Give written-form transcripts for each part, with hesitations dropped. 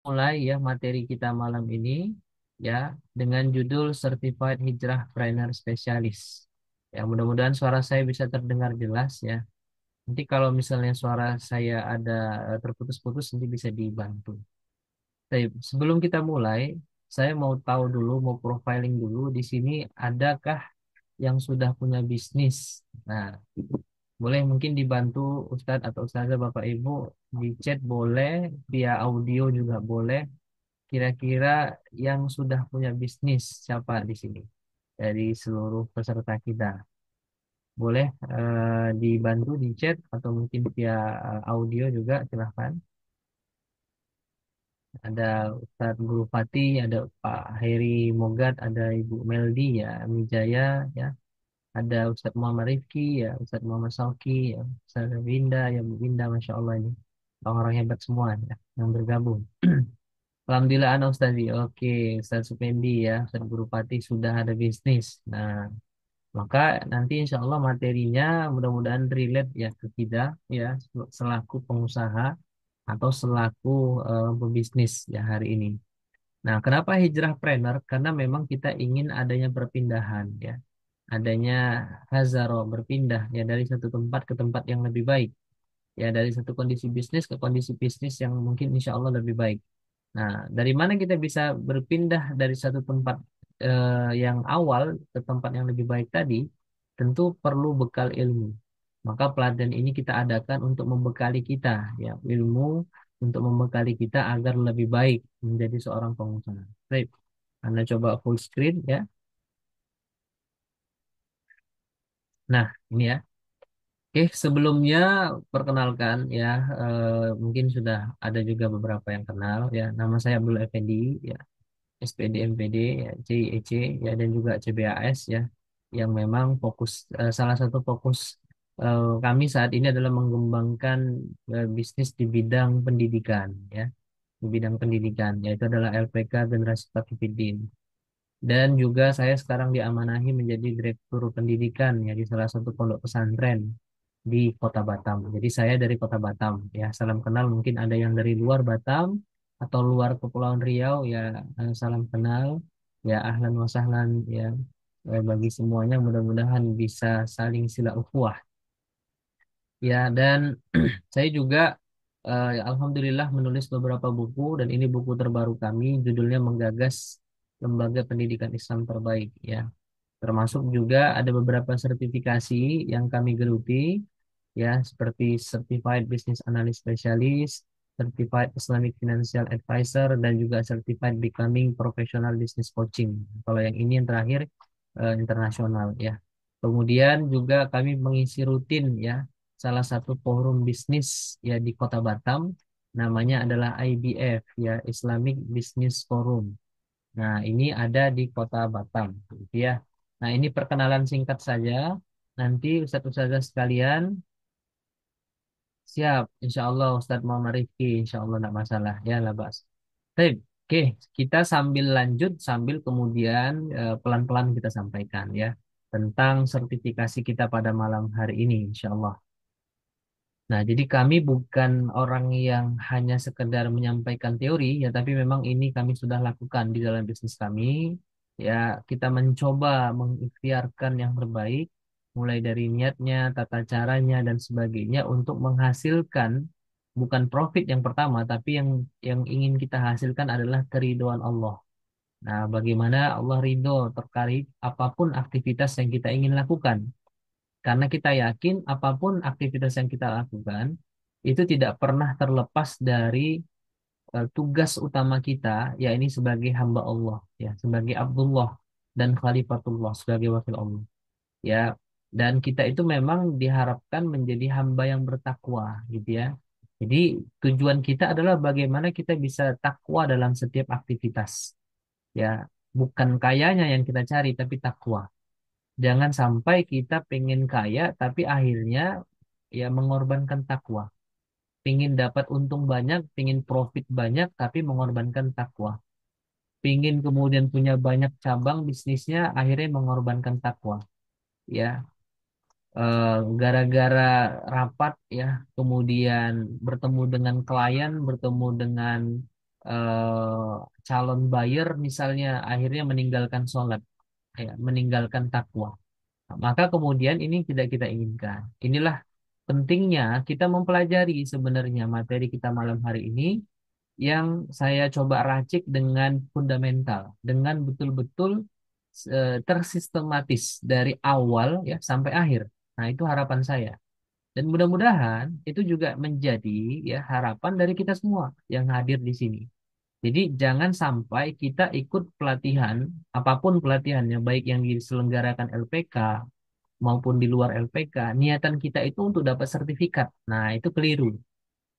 mulai ya materi kita malam ini ya dengan judul Certified Hijrah Trainer Specialist. Ya, mudah-mudahan suara saya bisa terdengar jelas ya. Nanti kalau misalnya suara saya ada terputus-putus nanti bisa dibantu. Baik, sebelum kita mulai, saya mau tahu dulu, mau profiling dulu di sini adakah yang sudah punya bisnis. Nah, boleh mungkin dibantu Ustadz atau Ustazah Bapak Ibu di chat boleh, via audio juga boleh. Kira-kira yang sudah punya bisnis siapa di sini dari seluruh peserta kita? Boleh dibantu di chat atau mungkin via audio juga silahkan. Ada Ustadz Guru Fatih, ada Pak Heri Mogat, ada Ibu Meldi ya, Mijaya ya, ada Ustadz Muhammad Rifki ya, Ustadz Muhammad Sauki ya, Ustadz Winda ya, Bu Winda, Masya Allah ini orang-orang hebat semua ya, yang bergabung. Alhamdulillah Ana Ustazi. Oke, Ustaz Supendi ya, Ustaz Guru Patih sudah ada bisnis. Nah, maka nanti insya Allah materinya mudah-mudahan relate ya ke kita ya selaku pengusaha atau selaku pebisnis ya hari ini. Nah, kenapa hijrah planner? Karena memang kita ingin adanya perpindahan ya, adanya hazaro berpindah ya dari satu tempat ke tempat yang lebih baik ya dari satu kondisi bisnis ke kondisi bisnis yang mungkin insya Allah lebih baik. Nah, dari mana kita bisa berpindah dari satu tempat yang awal ke tempat yang lebih baik tadi? Tentu perlu bekal ilmu. Maka pelatihan ini kita adakan untuk membekali kita, ya, ilmu untuk membekali kita agar lebih baik menjadi seorang pengusaha. Baik, Anda coba full screen ya. Nah, ini ya. Oke, sebelumnya perkenalkan ya, mungkin sudah ada juga beberapa yang kenal ya. Nama saya Abdul Effendi ya. SPD, MPD, ya, CIEC, ya, dan juga CBAS ya, yang memang fokus salah satu fokus kami saat ini adalah mengembangkan bisnis di bidang pendidikan ya, di bidang pendidikan, yaitu adalah LPK Generasi Pakifidin. Dan juga saya sekarang diamanahi menjadi direktur pendidikan ya di salah satu pondok pesantren di Kota Batam. Jadi saya dari Kota Batam ya. Salam kenal mungkin ada yang dari luar Batam atau luar Kepulauan Riau ya, salam kenal ya, ahlan wa sahlan ya. Bagi semuanya mudah-mudahan bisa saling sila ukhuwah ya. Dan saya juga alhamdulillah menulis beberapa buku dan ini buku terbaru kami judulnya Menggagas Lembaga Pendidikan Islam Terbaik ya. Termasuk juga ada beberapa sertifikasi yang kami geluti ya seperti Certified Business Analyst Specialist, Certified Islamic Financial Advisor dan juga Certified Becoming Professional Business Coaching. Kalau yang ini yang terakhir internasional ya. Kemudian juga kami mengisi rutin ya salah satu forum bisnis ya di Kota Batam, namanya adalah IBF ya, Islamic Business Forum. Nah, ini ada di Kota Batam, gitu ya. Nah, ini perkenalan singkat saja. Nanti Ustadz-Ustadzah sekalian, siap. Insya Allah Ustadz Muhammad Rifki, insya Allah tidak masalah. Ya, lah, Bas. Baik, oke. Kita sambil lanjut, sambil kemudian pelan-pelan kita sampaikan ya tentang sertifikasi kita pada malam hari ini, insya Allah. Nah, jadi kami bukan orang yang hanya sekedar menyampaikan teori, ya, tapi memang ini kami sudah lakukan di dalam bisnis kami. Ya, kita mencoba mengikhtiarkan yang terbaik, mulai dari niatnya, tata caranya, dan sebagainya untuk menghasilkan bukan profit yang pertama, tapi yang ingin kita hasilkan adalah keridhaan Allah. Nah, bagaimana Allah ridho terkait apapun aktivitas yang kita ingin lakukan. Karena kita yakin apapun aktivitas yang kita lakukan itu tidak pernah terlepas dari tugas utama kita, ya ini sebagai hamba Allah, ya sebagai Abdullah dan Khalifatullah sebagai wakil Allah, ya. Dan kita itu memang diharapkan menjadi hamba yang bertakwa, gitu ya. Jadi tujuan kita adalah bagaimana kita bisa takwa dalam setiap aktivitas, ya. Bukan kayanya yang kita cari, tapi takwa. Jangan sampai kita pengen kaya tapi akhirnya ya mengorbankan takwa. Pingin dapat untung banyak, pingin profit banyak tapi mengorbankan takwa. Pingin kemudian punya banyak cabang bisnisnya akhirnya mengorbankan takwa. Ya, gara-gara rapat ya, kemudian bertemu dengan klien, bertemu dengan eh, calon buyer misalnya akhirnya meninggalkan sholat, ya, meninggalkan takwa. Nah, maka kemudian ini tidak kita inginkan. Inilah pentingnya kita mempelajari sebenarnya materi kita malam hari ini yang saya coba racik dengan fundamental, dengan betul-betul tersistematis dari awal ya sampai akhir. Nah, itu harapan saya. Dan mudah-mudahan itu juga menjadi ya harapan dari kita semua yang hadir di sini. Jadi jangan sampai kita ikut pelatihan, apapun pelatihannya, baik yang diselenggarakan LPK maupun di luar LPK, niatan kita itu untuk dapat sertifikat. Nah, itu keliru.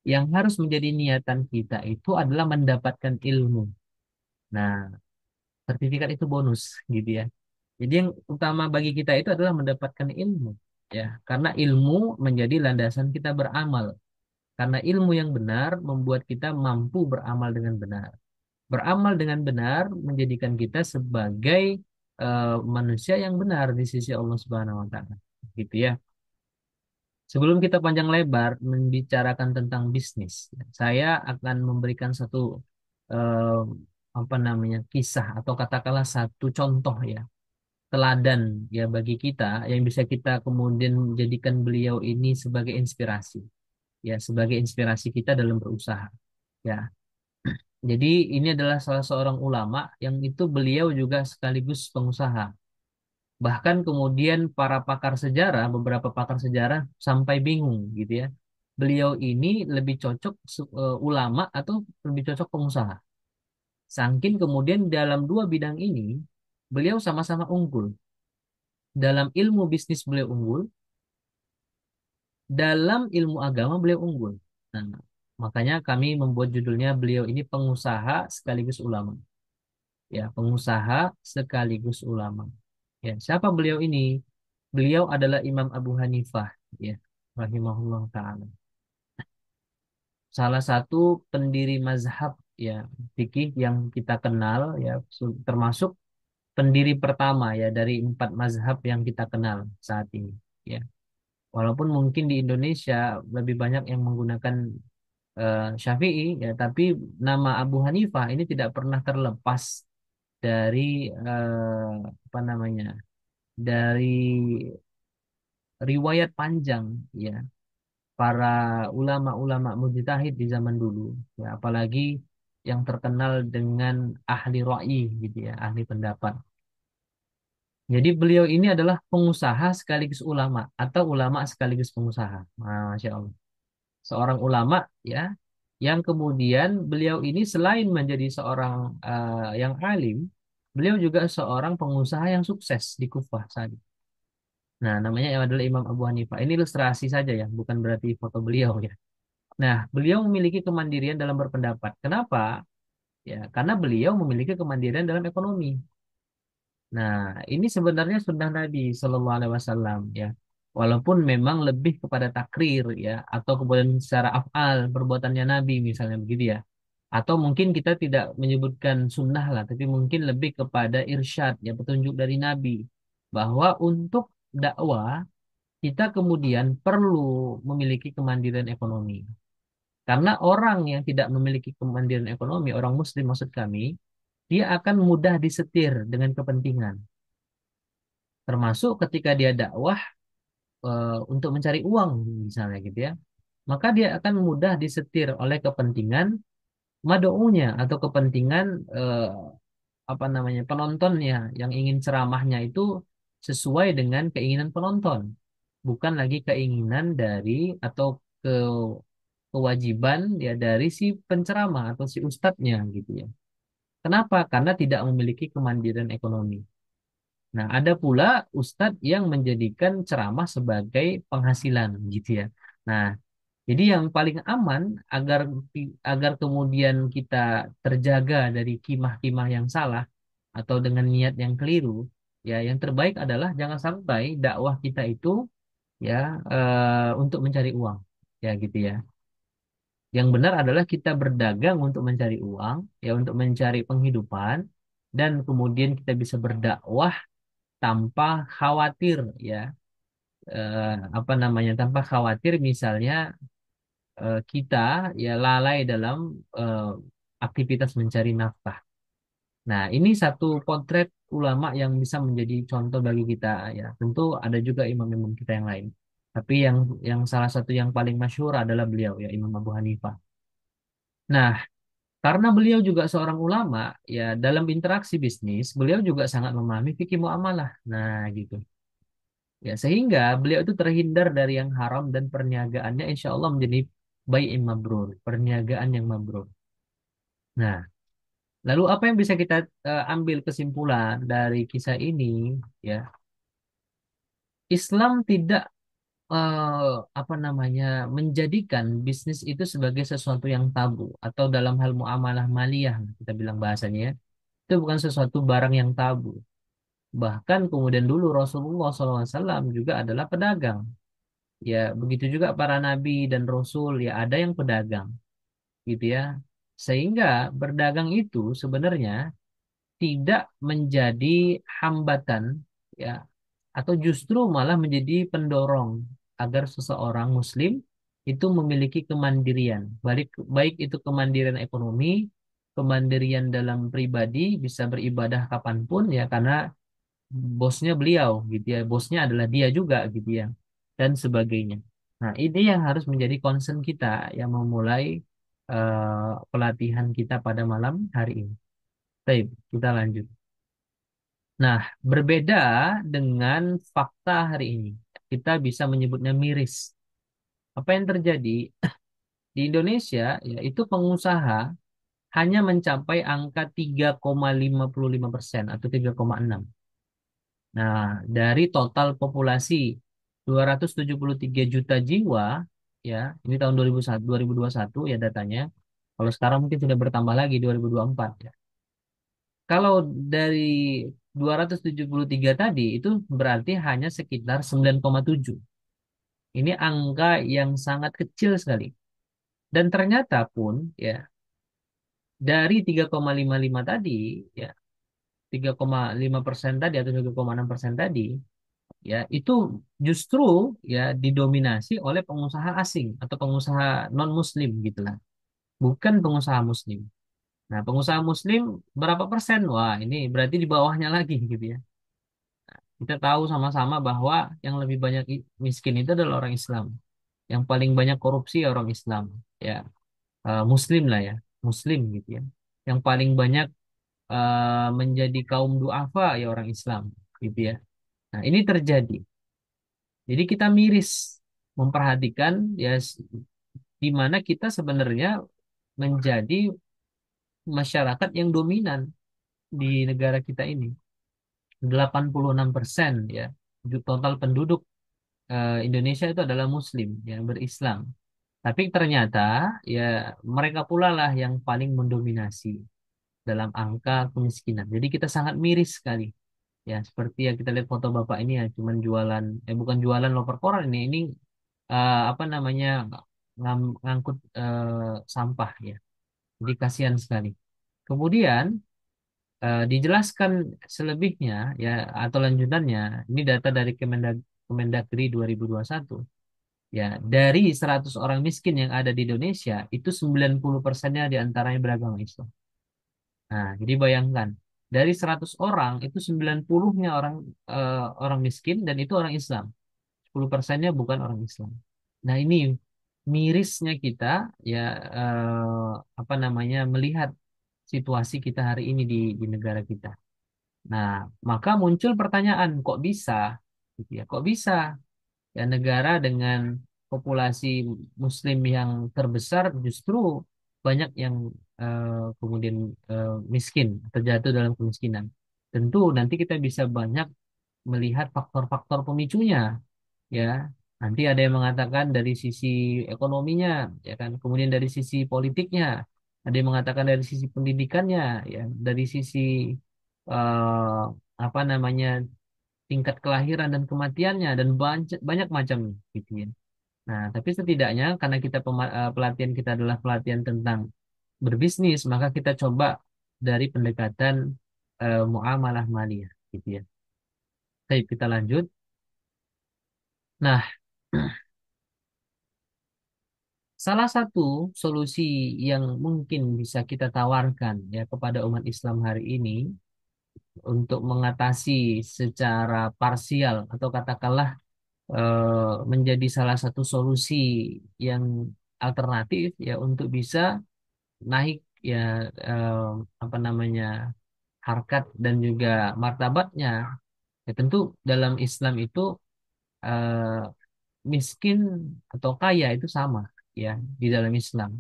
Yang harus menjadi niatan kita itu adalah mendapatkan ilmu. Nah, sertifikat itu bonus gitu ya. Jadi yang utama bagi kita itu adalah mendapatkan ilmu. Ya, karena ilmu menjadi landasan kita beramal. Karena ilmu yang benar membuat kita mampu beramal dengan benar. Beramal dengan benar menjadikan kita sebagai manusia yang benar di sisi Allah Subhanahu wa taala. Gitu ya. Sebelum kita panjang lebar membicarakan tentang bisnis, saya akan memberikan satu eh, apa namanya kisah atau katakanlah satu contoh ya, teladan ya bagi kita yang bisa kita kemudian menjadikan beliau ini sebagai inspirasi, ya sebagai inspirasi kita dalam berusaha. Ya, jadi ini adalah salah seorang ulama yang itu beliau juga sekaligus pengusaha. Bahkan kemudian para pakar sejarah, beberapa pakar sejarah sampai bingung gitu ya. Beliau ini lebih cocok ulama atau lebih cocok pengusaha. Sangkin kemudian dalam dua bidang ini beliau sama-sama unggul. Dalam ilmu bisnis beliau unggul, dalam ilmu agama beliau unggul. Nah, makanya kami membuat judulnya beliau ini pengusaha sekaligus ulama. Ya, pengusaha sekaligus ulama. Ya, siapa beliau ini? Beliau adalah Imam Abu Hanifah, ya, rahimahullah taala. Salah satu pendiri mazhab ya fikih yang kita kenal ya, termasuk pendiri pertama ya dari empat mazhab yang kita kenal saat ini. Ya, walaupun mungkin di Indonesia lebih banyak yang menggunakan Syafi'i ya, tapi nama Abu Hanifah ini tidak pernah terlepas dari apa namanya? Dari riwayat panjang ya para ulama-ulama mujtahid di zaman dulu ya, apalagi yang terkenal dengan ahli ra'yi gitu ya, ahli pendapat. Jadi beliau ini adalah pengusaha sekaligus ulama atau ulama sekaligus pengusaha. Masya Allah. Seorang ulama ya yang kemudian beliau ini selain menjadi seorang yang alim, beliau juga seorang pengusaha yang sukses di Kufah saat itu. Nah, namanya adalah Imam Abu Hanifah. Ini ilustrasi saja ya, bukan berarti foto beliau ya. Nah, beliau memiliki kemandirian dalam berpendapat. Kenapa? Ya, karena beliau memiliki kemandirian dalam ekonomi. Nah, ini sebenarnya sunnah Nabi Shallallahu Alaihi Wasallam ya. Walaupun memang lebih kepada takrir ya, atau kemudian secara afal perbuatannya Nabi misalnya begitu ya. Atau mungkin kita tidak menyebutkan sunnah lah, tapi mungkin lebih kepada irsyad ya, petunjuk dari Nabi bahwa untuk dakwah kita kemudian perlu memiliki kemandirian ekonomi. Karena orang yang tidak memiliki kemandirian ekonomi, orang Muslim maksud kami, dia akan mudah disetir dengan kepentingan. Termasuk ketika dia dakwah untuk mencari uang, misalnya gitu ya. Maka dia akan mudah disetir oleh kepentingan mad'unya atau kepentingan apa namanya penontonnya yang ingin ceramahnya itu sesuai dengan keinginan penonton, bukan lagi keinginan dari atau ke kewajiban ya dari si penceramah atau si ustadznya gitu ya. Kenapa? Karena tidak memiliki kemandirian ekonomi. Nah, ada pula ustadz yang menjadikan ceramah sebagai penghasilan gitu ya. Nah, jadi yang paling aman agar agar kemudian kita terjaga dari kimah-kimah yang salah atau dengan niat yang keliru, ya yang terbaik adalah jangan sampai dakwah kita itu ya untuk mencari uang, ya gitu ya. Yang benar adalah kita berdagang untuk mencari uang, ya untuk mencari penghidupan, dan kemudian kita bisa berdakwah tanpa khawatir, ya apa namanya, tanpa khawatir misalnya kita ya lalai dalam aktivitas mencari nafkah. Nah, ini satu potret ulama yang bisa menjadi contoh bagi kita ya. Tentu ada juga imam-imam kita yang lain. Tapi yang salah satu yang paling masyhur adalah beliau ya Imam Abu Hanifah. Nah, karena beliau juga seorang ulama ya dalam interaksi bisnis, beliau juga sangat memahami fikih muamalah. Nah, gitu. Ya, sehingga beliau itu terhindar dari yang haram dan perniagaannya insya Allah menjadi baik yang mabrur, perniagaan yang mabrur. Nah, lalu apa yang bisa kita ambil kesimpulan dari kisah ini? Ya, Islam tidak apa namanya menjadikan bisnis itu sebagai sesuatu yang tabu atau dalam hal muamalah maliyah kita bilang bahasanya ya, itu bukan sesuatu barang yang tabu. Bahkan kemudian dulu Rasulullah SAW juga adalah pedagang. Ya, begitu juga para nabi dan rasul ya ada yang pedagang gitu ya. Sehingga berdagang itu sebenarnya tidak menjadi hambatan ya atau justru malah menjadi pendorong agar seseorang muslim itu memiliki kemandirian baik baik itu kemandirian ekonomi, kemandirian dalam pribadi bisa beribadah kapanpun ya karena bosnya beliau gitu ya, bosnya adalah dia juga gitu ya dan sebagainya. Nah, ini yang harus menjadi concern kita yang memulai pelatihan kita pada malam hari ini. Baik, kita lanjut. Nah, berbeda dengan fakta hari ini. Kita bisa menyebutnya miris. Apa yang terjadi di Indonesia, yaitu pengusaha hanya mencapai angka 3,55% atau 3,6. Nah, dari total populasi 273 juta jiwa, ya, ini tahun 2001, 2021 ya datanya. Kalau sekarang mungkin sudah bertambah lagi 2024 ya. Kalau dari 273 tadi itu berarti hanya sekitar 9,7. Ini angka yang sangat kecil sekali. Dan ternyata pun ya dari 3,55 tadi ya 3,5% tadi atau 3,6% tadi ya itu justru ya didominasi oleh pengusaha asing atau pengusaha non muslim gitulah. Bukan pengusaha muslim. Nah, pengusaha muslim berapa persen? Wah, ini berarti di bawahnya lagi gitu ya. Kita tahu sama-sama bahwa yang lebih banyak miskin itu adalah orang Islam. Yang paling banyak korupsi ya orang Islam, ya Muslim lah ya, Muslim gitu ya. Yang paling banyak menjadi kaum duafa ya orang Islam, gitu ya. Nah ini terjadi. Jadi kita miris memperhatikan ya di mana kita sebenarnya menjadi masyarakat yang dominan di negara kita ini. 86% ya total penduduk Indonesia itu adalah Muslim yang berislam. Tapi ternyata ya mereka pula lah yang paling mendominasi dalam angka kemiskinan. Jadi kita sangat miris sekali. Ya seperti yang kita lihat foto bapak ini ya cuman jualan, bukan jualan loper koran ini apa namanya ngangkut sampah ya. Jadi kasihan sekali. Kemudian dijelaskan selebihnya ya atau lanjutannya ini data dari Kemendagri 2021. Ya, dari 100 orang miskin yang ada di Indonesia, itu 90%-nya diantaranya beragama Islam. Nah, jadi bayangkan, dari 100 orang, itu 90-nya orang miskin dan itu orang Islam. 10%-nya bukan orang Islam. Nah, ini mirisnya kita, ya, apa namanya, melihat situasi kita hari ini di negara kita. Nah, maka muncul pertanyaan, kok bisa? Gitu ya, kok bisa? Ya, negara dengan populasi Muslim yang terbesar justru banyak yang kemudian miskin, terjatuh dalam kemiskinan. Tentu nanti kita bisa banyak melihat faktor-faktor pemicunya, ya. Nanti ada yang mengatakan dari sisi ekonominya, ya kan. Kemudian dari sisi politiknya, ada yang mengatakan dari sisi pendidikannya, ya, dari sisi eh, apa namanya tingkat kelahiran dan kematiannya dan banyak banyak macamnya gitu ya. Nah, tapi setidaknya karena pelatihan kita adalah pelatihan tentang berbisnis, maka kita coba dari pendekatan muamalah maliyah gitu ya. Baik, kita lanjut. Nah, Salah satu solusi yang mungkin bisa kita tawarkan ya kepada umat Islam hari ini untuk mengatasi secara parsial atau katakanlah menjadi salah satu solusi yang alternatif ya untuk bisa naik ya eh, apa namanya harkat dan juga martabatnya. Ya, tentu dalam Islam itu eh, miskin atau kaya itu sama ya di dalam Islam.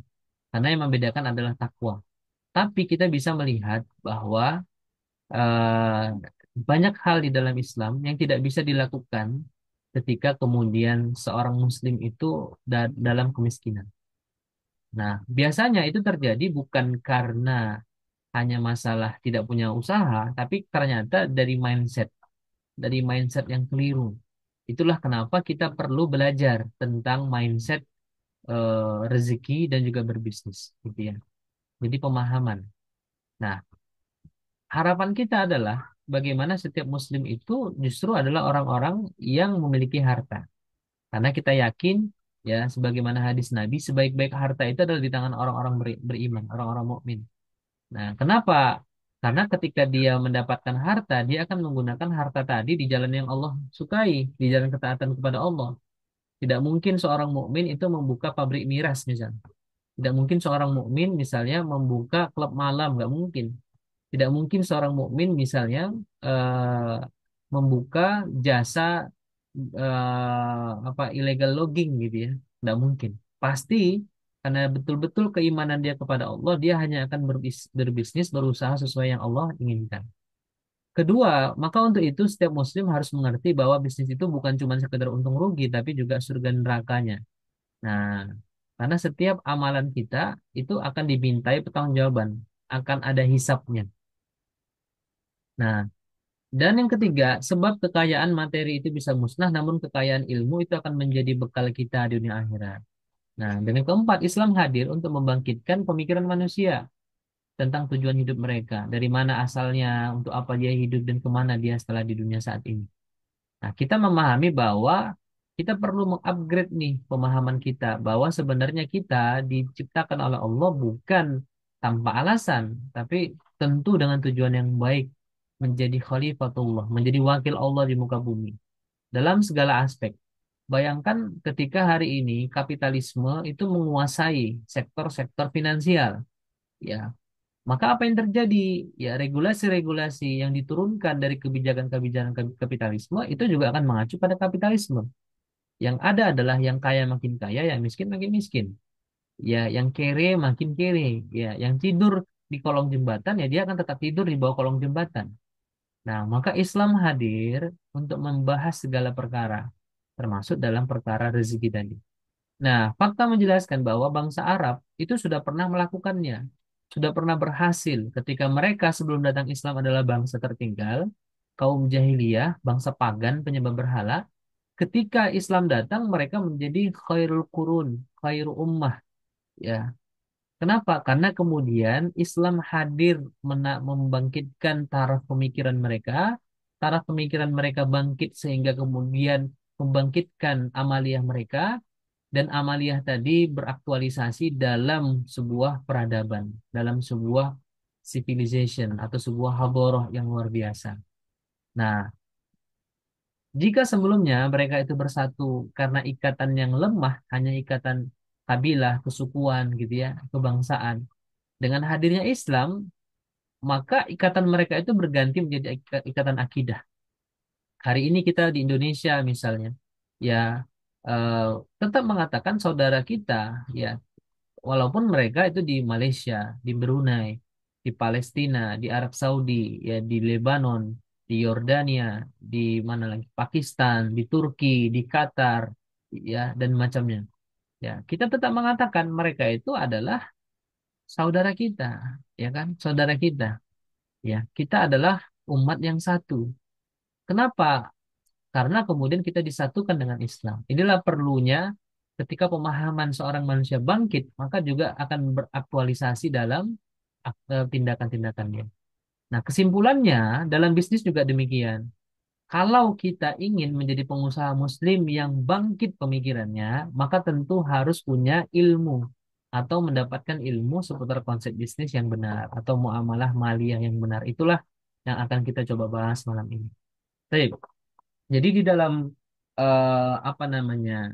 Karena yang membedakan adalah takwa. Tapi kita bisa melihat bahwa eh, banyak hal di dalam Islam yang tidak bisa dilakukan ketika kemudian seorang Muslim itu dalam kemiskinan. Nah, biasanya itu terjadi bukan karena hanya masalah tidak punya usaha, tapi ternyata dari mindset yang keliru. Itulah kenapa kita perlu belajar tentang mindset rezeki dan juga berbisnis, gitu ya. Jadi pemahaman. Nah, harapan kita adalah bagaimana setiap muslim itu justru adalah orang-orang yang memiliki harta. Karena kita yakin ya sebagaimana hadis Nabi, sebaik-baik harta itu adalah di tangan orang-orang beriman, orang-orang mukmin. Nah, kenapa? Karena ketika dia mendapatkan harta, dia akan menggunakan harta tadi di jalan yang Allah sukai, di jalan ketaatan kepada Allah. Tidak mungkin seorang mukmin itu membuka pabrik miras misalnya. Tidak mungkin seorang mukmin misalnya membuka klub malam, nggak mungkin. Tidak mungkin seorang mukmin misalnya eh, membuka jasa apa illegal logging gitu ya. Tidak mungkin. Pasti karena betul-betul keimanan dia kepada Allah, dia hanya akan berbisnis, berusaha sesuai yang Allah inginkan. Kedua, maka untuk itu setiap muslim harus mengerti bahwa bisnis itu bukan cuma sekedar untung rugi, tapi juga surga nerakanya. Nah, karena setiap amalan kita itu akan dimintai pertanggungjawaban, akan ada hisapnya. Nah, dan yang ketiga, sebab kekayaan materi itu bisa musnah, namun kekayaan ilmu itu akan menjadi bekal kita di dunia akhirat. Nah, dan yang keempat, Islam hadir untuk membangkitkan pemikiran manusia tentang tujuan hidup mereka, dari mana asalnya, untuk apa dia hidup, dan kemana dia setelah di dunia saat ini. Nah, kita memahami bahwa kita perlu mengupgrade nih pemahaman kita bahwa sebenarnya kita diciptakan oleh Allah bukan tanpa alasan, tapi tentu dengan tujuan yang baik menjadi khalifatullah, menjadi wakil Allah di muka bumi dalam segala aspek. Bayangkan ketika hari ini kapitalisme itu menguasai sektor-sektor finansial, ya. Maka apa yang terjadi? Ya, regulasi-regulasi yang diturunkan dari kebijakan-kebijakan kapitalisme itu juga akan mengacu pada kapitalisme. Yang ada adalah yang kaya makin kaya, yang miskin makin miskin. Ya, yang kere makin kere. Ya, yang tidur di kolong jembatan, ya dia akan tetap tidur di bawah kolong jembatan. Nah, maka Islam hadir untuk membahas segala perkara, termasuk dalam perkara rezeki tadi. Nah, fakta menjelaskan bahwa bangsa Arab itu sudah pernah melakukannya, sudah pernah berhasil ketika mereka sebelum datang Islam adalah bangsa tertinggal, kaum jahiliyah, bangsa pagan, penyembah berhala. Ketika Islam datang, mereka menjadi khairul qurun, khairul ummah. Ya, kenapa? Karena kemudian Islam hadir membangkitkan taraf pemikiran mereka, taraf pemikiran mereka bangkit sehingga kemudian membangkitkan amaliyah mereka, dan amaliyah tadi beraktualisasi dalam sebuah peradaban, dalam sebuah civilization atau sebuah hadharah yang luar biasa. Nah, jika sebelumnya mereka itu bersatu karena ikatan yang lemah, hanya ikatan kabilah, kesukuan gitu ya, kebangsaan. Dengan hadirnya Islam, maka ikatan mereka itu berganti menjadi ikatan akidah. Hari ini kita di Indonesia misalnya, ya eh, tetap mengatakan saudara kita, ya walaupun mereka itu di Malaysia, di Brunei, di Palestina, di Arab Saudi, ya di Lebanon, di Yordania, di mana lagi Pakistan, di Turki, di Qatar, ya dan macamnya. Ya, kita tetap mengatakan mereka itu adalah saudara kita, ya kan? Saudara kita. Ya, kita adalah umat yang satu. Kenapa? Karena kemudian kita disatukan dengan Islam. Inilah perlunya ketika pemahaman seorang manusia bangkit, maka juga akan beraktualisasi dalam tindakan-tindakannya. Nah, kesimpulannya dalam bisnis juga demikian. Kalau kita ingin menjadi pengusaha muslim yang bangkit pemikirannya, maka tentu harus punya ilmu atau mendapatkan ilmu seputar konsep bisnis yang benar atau muamalah maliyah yang benar. Itulah yang akan kita coba bahas malam ini. Baik. Jadi di dalam apa namanya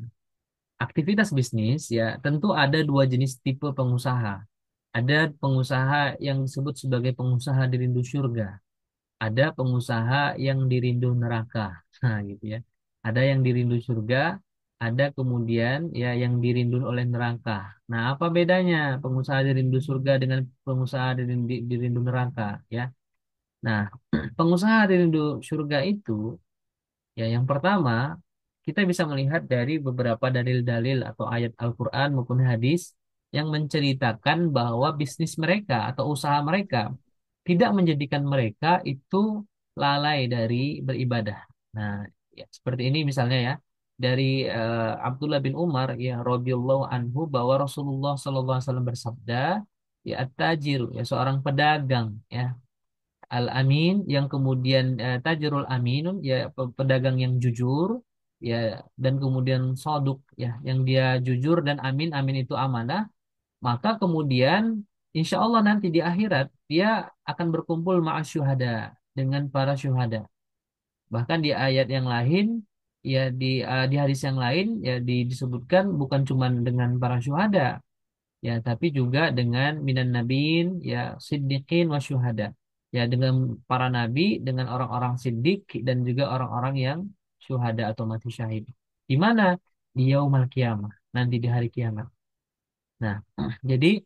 aktivitas bisnis ya tentu ada dua jenis tipe pengusaha. Ada pengusaha yang disebut sebagai pengusaha dirindu surga. Ada pengusaha yang dirindu neraka. Nah, gitu ya. Ada yang dirindu surga, ada kemudian ya yang dirindu oleh neraka. Nah, apa bedanya pengusaha dirindu surga dengan pengusaha dirindu neraka ya? Nah, pengusaha dirindu surga itu ya, yang pertama, kita bisa melihat dari beberapa dalil-dalil atau ayat Al-Quran maupun hadis yang menceritakan bahwa bisnis mereka atau usaha mereka tidak menjadikan mereka itu lalai dari beribadah. Nah, ya, seperti ini misalnya ya, dari Abdullah bin Umar ya radhiyallahu anhu bahwa Rasulullah SAW bersabda, ya at-tajir ya seorang pedagang ya Al-Amin yang kemudian Tajirul Aminun ya pedagang yang jujur ya dan kemudian Soduk ya yang dia jujur dan amin, amin itu amanah, maka kemudian insya Allah nanti di akhirat dia akan berkumpul ma'as syuhada dengan para syuhada. Bahkan di ayat yang lain ya di hadis yang lain ya disebutkan bukan cuma dengan para syuhada ya tapi juga dengan minan nabiin ya siddiqin wa syuhada ya dengan para nabi dengan orang-orang siddiq dan juga orang-orang yang syuhada atau mati syahid di mana di yaumul kiamah nanti di hari kiamat. Nah, jadi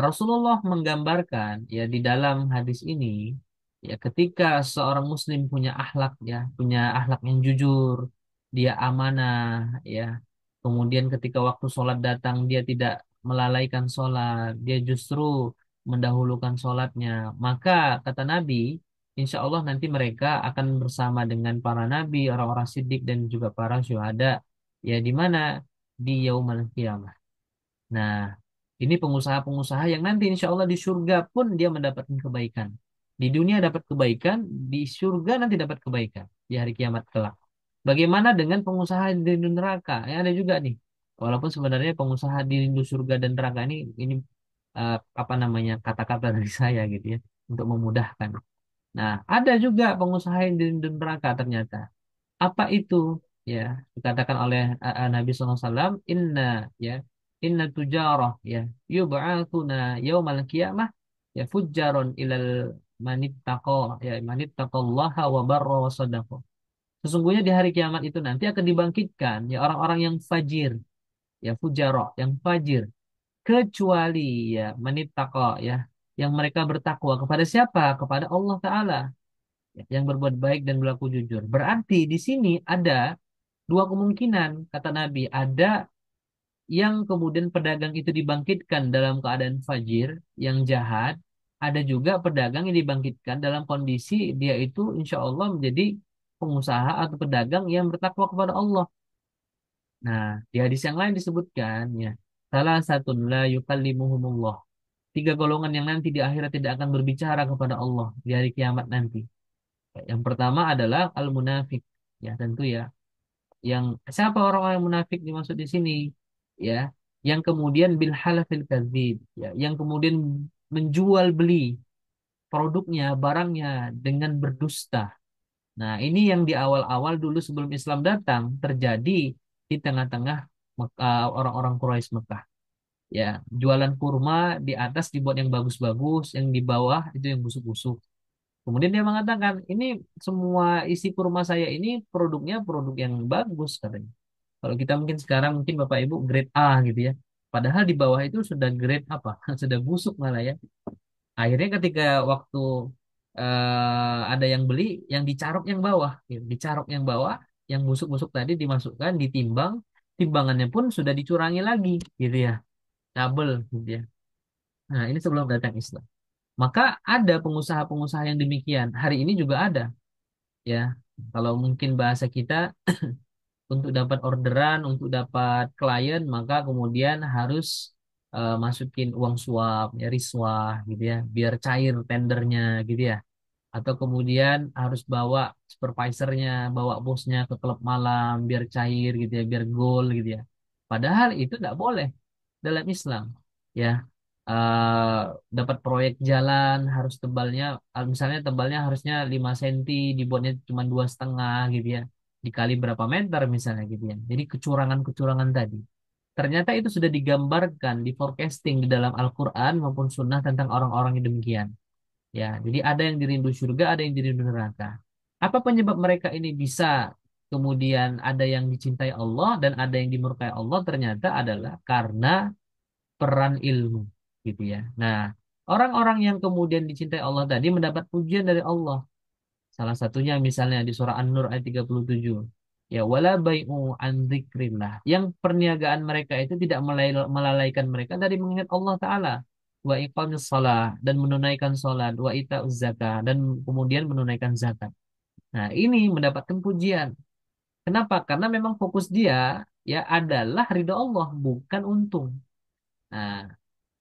Rasulullah menggambarkan ya di dalam hadis ini ya ketika seorang muslim punya akhlak ya punya akhlak yang jujur, dia amanah ya, kemudian ketika waktu sholat datang dia tidak melalaikan sholat, dia justru mendahulukan sholatnya, maka kata Nabi insya Allah nanti mereka akan bersama dengan para nabi, orang-orang siddiq dan juga para syuhada ya di mana di yaumul qiyamah. Nah, ini pengusaha-pengusaha yang nanti insya Allah di surga pun dia mendapatkan kebaikan. Di dunia dapat kebaikan, di surga nanti dapat kebaikan di hari kiamat kelak. Bagaimana dengan pengusaha di neraka? Ya, ada juga nih. Walaupun sebenarnya pengusaha di surga dan neraka ini apa namanya kata-kata dari saya gitu ya untuk memudahkan. Nah, ada juga pengusaha yang di neraka ternyata. Apa itu? Ya, dikatakan oleh Nabi SAW, ya, inna tujarah ya, yub'atsuna yaumal qiyamah ya fujjaron ilal manittaqa ya manittaqallaha wa barra wa sadaqa. Sesungguhnya di hari kiamat itu nanti akan dibangkitkan ya orang-orang yang fajir, ya fujaro, yang fajir, kecuali ya manittaqa ya, yang mereka bertakwa kepada siapa? Kepada Allah Ta'ala ya, yang berbuat baik dan berlaku jujur. Berarti di sini ada dua kemungkinan, kata Nabi. Ada yang kemudian pedagang itu dibangkitkan dalam keadaan fajir, yang jahat. Ada juga pedagang yang dibangkitkan dalam kondisi dia itu insya Allah menjadi pengusaha atau pedagang yang bertakwa kepada Allah. Nah, di hadis yang lain disebutkan, ya, salah satu la yukallimuhumullah. Tiga golongan yang nanti di akhirat tidak akan berbicara kepada Allah di hari kiamat nanti. Yang pertama adalah al-munafik. Ya, tentu ya yang siapa orang-orang munafik dimaksud di sini ya yang kemudian bil halafil kadzib ya yang kemudian menjual beli produknya barangnya dengan berdusta. Nah, ini yang di awal-awal dulu sebelum Islam datang terjadi di tengah-tengah orang-orang Quraisy Mekah ya, jualan kurma di atas dibuat yang bagus-bagus, yang di bawah itu yang busuk-busuk. Kemudian dia mengatakan, ini semua isi kurma saya ini produknya produk yang bagus katanya. Kalau kita mungkin sekarang mungkin Bapak Ibu grade A gitu ya. Padahal di bawah itu sudah grade apa? Sudah busuk malah ya. Akhirnya ketika waktu ada yang beli, yang dicarok yang bawah, gitu. Dicarok yang bawah, yang busuk-busuk tadi dimasukkan, ditimbang, timbangannya pun sudah dicurangi lagi, gitu ya. Double, gitu ya. Nah, ini sebelum datang Islam. Maka ada pengusaha-pengusaha yang demikian. Hari ini juga ada, ya. Kalau mungkin bahasa kita untuk dapat orderan, untuk dapat klien, maka kemudian harus masukin uang suap, ya riswah gitu ya, biar cair tendernya gitu ya. atau kemudian harus bawa supervisornya, bawa bosnya ke klub malam biar cair gitu ya, biar gol gitu ya. Padahal itu tidak boleh dalam Islam. Ya, Eh, dapat proyek jalan harus tebalnya, misalnya tebalnya harusnya 5 cm, dibuatnya cuma 2,5 gitu ya, dikali berapa meter misalnya gitu ya. Jadi kecurangan-kecurangan tadi. Ternyata itu sudah digambarkan di forecasting di dalam Al-Quran maupun Sunnah tentang orang-orang yang demikian. Ya, jadi ada yang dirindu surga, ada yang dirindu neraka. Apa penyebab mereka ini bisa kemudian ada yang dicintai Allah dan ada yang dimurkai Allah? Ternyata adalah karena peran ilmu, gitu ya. Nah, orang-orang yang kemudian dicintai Allah tadi mendapat pujian dari Allah. Salah satunya misalnya di surah An-Nur ayat 37. Ya, wala bai'u an dzikrillah. Yang perniagaan mereka itu tidak melalaikan mereka dari mengingat Allah Ta'ala. Wa iqamis shalah, dan menunaikan salat, wa ita'uz zakah, dan kemudian menunaikan zakat. Nah, ini mendapatkan pujian. Kenapa? Karena memang fokus dia ya adalah ridho Allah, bukan untung. Nah,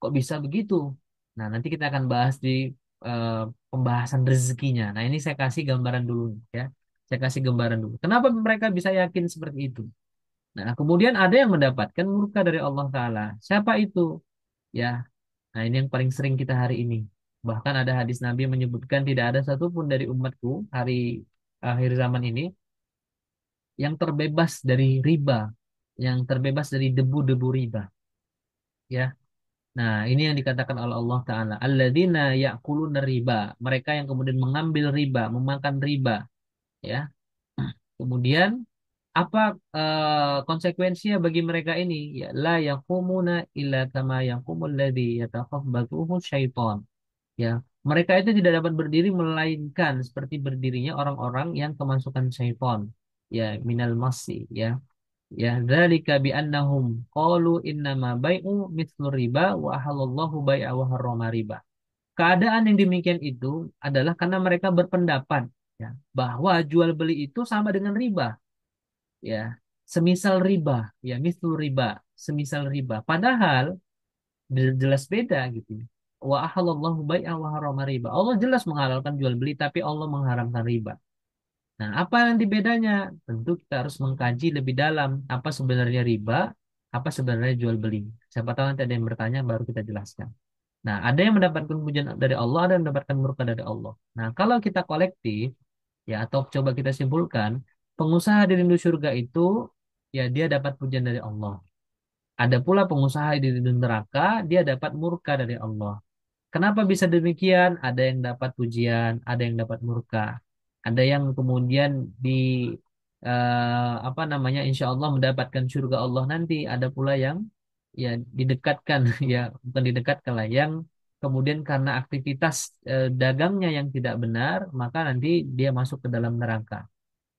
kok bisa begitu? Nah, nanti kita akan bahas di eh, pembahasan rezekinya. Nah, ini saya kasih gambaran dulu ya. Saya kasih gambaran dulu. Kenapa mereka bisa yakin seperti itu? Nah, kemudian ada yang mendapatkan murka dari Allah Ta'ala. Siapa itu? Ya, nah ini yang paling sering kita hari ini. Bahkan ada hadis Nabi yang menyebutkan tidak ada satupun dari umatku hari akhir zaman ini yang terbebas dari riba, yang terbebas dari debu-debu riba. Ya, nah, ini yang dikatakan oleh Allah Ta'ala. Alladzina ya'kuluna riba. Mereka yang kemudian mengambil riba, memakan riba. Ya. Kemudian, apa konsekuensinya bagi mereka ini? Ya, la yaqumuna illa kama yaqumul ladzi yatakhabbathuhu syaiton. Ya. Mereka itu tidak dapat berdiri melainkan seperti berdirinya orang-orang yang kemasukan syaiton. Ya, minal masi. Ya. Ya, dzalika bi annahum qalu innama bai'u mithlu riba wa halallahu bai'a wa harrama riba. Keadaan yang demikian itu adalah karena mereka berpendapat ya bahwa jual beli itu sama dengan riba, ya. Semisal riba, ya mithlu riba, semisal riba. Padahal jelas beda gitu. Wa ahallallahu bai'a wa harrama riba. Allah jelas menghalalkan jual beli tapi Allah mengharamkan riba. Nah, apa nanti bedanya? Tentu kita harus mengkaji lebih dalam apa sebenarnya riba, apa sebenarnya jual beli. Siapa tahu nanti ada yang bertanya baru kita jelaskan. Nah, ada yang mendapatkan pujian dari Allah, ada yang mendapatkan murka dari Allah. Nah, kalau kita kolektif, ya atau coba kita simpulkan, pengusaha di rindu surga itu, ya dia dapat pujian dari Allah. Ada pula pengusaha di rindu neraka, dia dapat murka dari Allah. Kenapa bisa demikian? Ada yang dapat pujian, ada yang dapat murka. Ada yang kemudian di apa namanya, insya Allah mendapatkan surga Allah nanti. Ada pula yang ya didekatkan, ya bukan didekatkan lah, yang kemudian karena aktivitas dagangnya yang tidak benar, maka nanti dia masuk ke dalam neraka.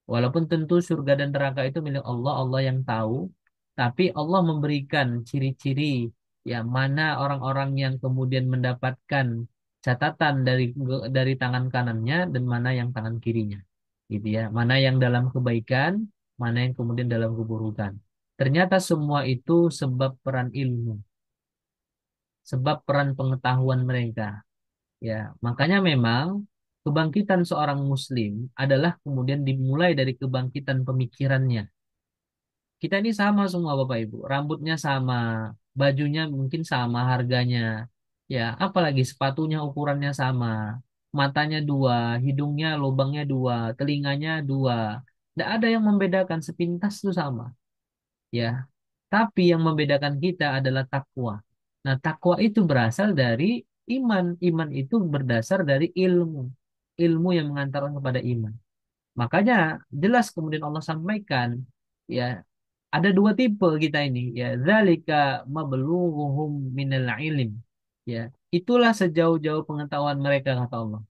Walaupun tentu surga dan neraka itu milik Allah, Allah yang tahu. Tapi Allah memberikan ciri-ciri ya mana orang-orang yang kemudian mendapatkan catatan dari tangan kanannya dan mana yang tangan kirinya. Gitu ya. Mana yang dalam kebaikan, mana yang kemudian dalam keburukan. Ternyata semua itu sebab peran ilmu, sebab peran pengetahuan mereka. Ya, makanya memang kebangkitan seorang muslim adalah kemudian dimulai dari kebangkitan pemikirannya. Kita ini sama semua Bapak Ibu, rambutnya sama, bajunya mungkin sama harganya. Ya, apalagi sepatunya ukurannya sama, matanya dua, hidungnya lubangnya dua, telinganya dua. Tidak ada yang membedakan, sepintas itu sama. Ya, tapi yang membedakan kita adalah takwa. Nah, takwa itu berasal dari iman. Iman itu berdasar dari ilmu. Ilmu yang mengantarkan kepada iman. Makanya jelas kemudian Allah sampaikan, ya, ada dua tipe kita ini, ya. Zalika mablughuhum minal ilm. Ya, itulah sejauh-jauh pengetahuan mereka kata Allah.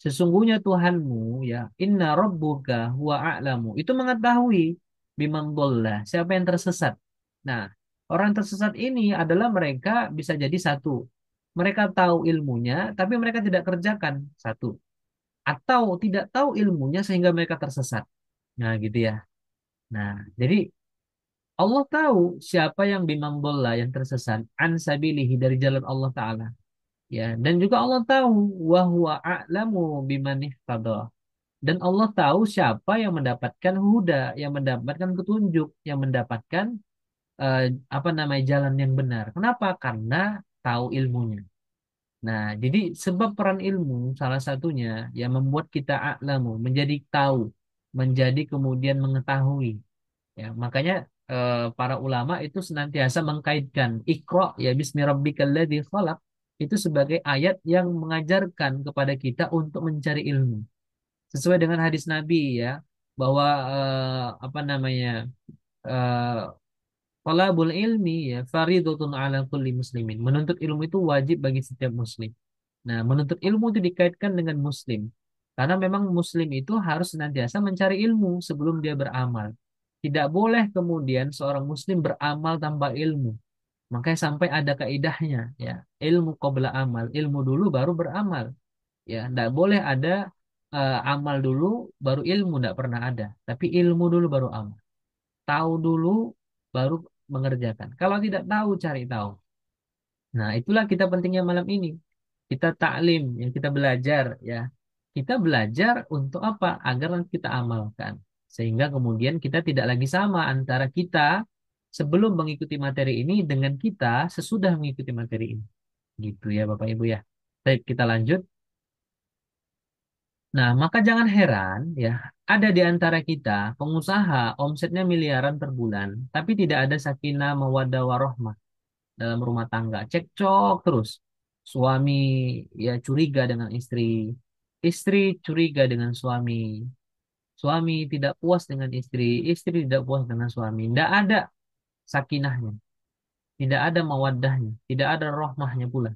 Sesungguhnya Tuhanmu, ya, inna rabbuka huwa a'lamu. Itu mengetahui biman dhalla, siapa yang tersesat. Nah, orang tersesat ini adalah mereka bisa jadi satu. Mereka tahu ilmunya, tapi mereka tidak kerjakan. Satu. Atau tidak tahu ilmunya sehingga mereka tersesat. Nah, gitu ya. Nah, jadi Allah tahu siapa yang biman dhalla, yang tersesat, an sabilihi, dari jalan Allah Ta'ala. Ya, dan juga Allah tahu wa huwa a'lamu biman ihtada. Dan Allah tahu siapa yang mendapatkan huda, yang mendapatkan petunjuk, yang mendapatkan eh, apa namanya jalan yang benar. Kenapa? Karena tahu ilmunya. Nah, jadi sebab peran ilmu salah satunya yang membuat kita a'lamu, menjadi tahu, menjadi kemudian mengetahui. Ya, makanya para ulama itu senantiasa mengkaitkan Iqra ya bismi rabbikal ladzi khalaq itu sebagai ayat yang mengajarkan kepada kita untuk mencari ilmu. Sesuai dengan hadis Nabi ya, bahwa apa namanya? eh, Talabul ilmi ya faridatun ala kulli muslimin. Menuntut ilmu itu wajib bagi setiap muslim. Nah, menuntut ilmu itu dikaitkan dengan muslim. Karena memang muslim itu harus senantiasa mencari ilmu sebelum dia beramal. Tidak boleh kemudian seorang muslim beramal tanpa ilmu. Makanya sampai ada kaidahnya ya, ilmu qabla amal, ilmu dulu baru beramal. Ya, tidak boleh ada amal dulu baru ilmu, tidak pernah ada. Tapi ilmu dulu baru amal. Tahu dulu baru mengerjakan. Kalau tidak tahu cari tahu. Nah, itulah kita pentingnya malam ini. Kita taklim, yang kita belajar ya. Kita belajar untuk apa? Agar kita amalkan. Sehingga kemudian kita tidak lagi sama antara kita sebelum mengikuti materi ini dengan kita sesudah mengikuti materi ini. Gitu ya Bapak Ibu ya. Baik, kita lanjut. Nah, maka jangan heran ya, ada di antara kita pengusaha omsetnya miliaran per bulan, tapi tidak ada sakinah mawaddah warahmah dalam rumah tangga. Cekcok terus. Suami ya curiga dengan istri, istri curiga dengan suami, suami tidak puas dengan istri, istri tidak puas dengan suami. Tidak ada sakinahnya, tidak ada mawaddahnya, tidak ada rahmahnya pula.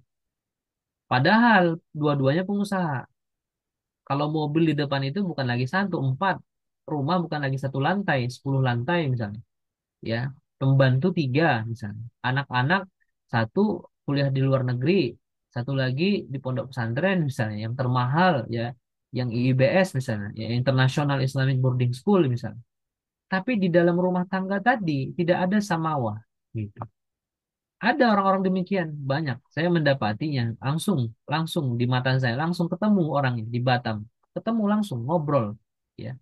Padahal dua-duanya pengusaha. Kalau mobil di depan itu bukan lagi satu, empat. Rumah bukan lagi satu lantai, 10 lantai misalnya. Ya, pembantu tiga misalnya. Anak-anak satu kuliah di luar negeri, satu lagi di pondok pesantren misalnya, yang termahal ya, yang IIBS misalnya, ya International Islamic Boarding School misalnya. Tapi di dalam rumah tangga tadi tidak ada samawah gitu. Ada orang-orang demikian, banyak. Saya mendapatinya langsung, langsung di mata saya, langsung ketemu orangnya di Batam, ketemu langsung ngobrol. Ya,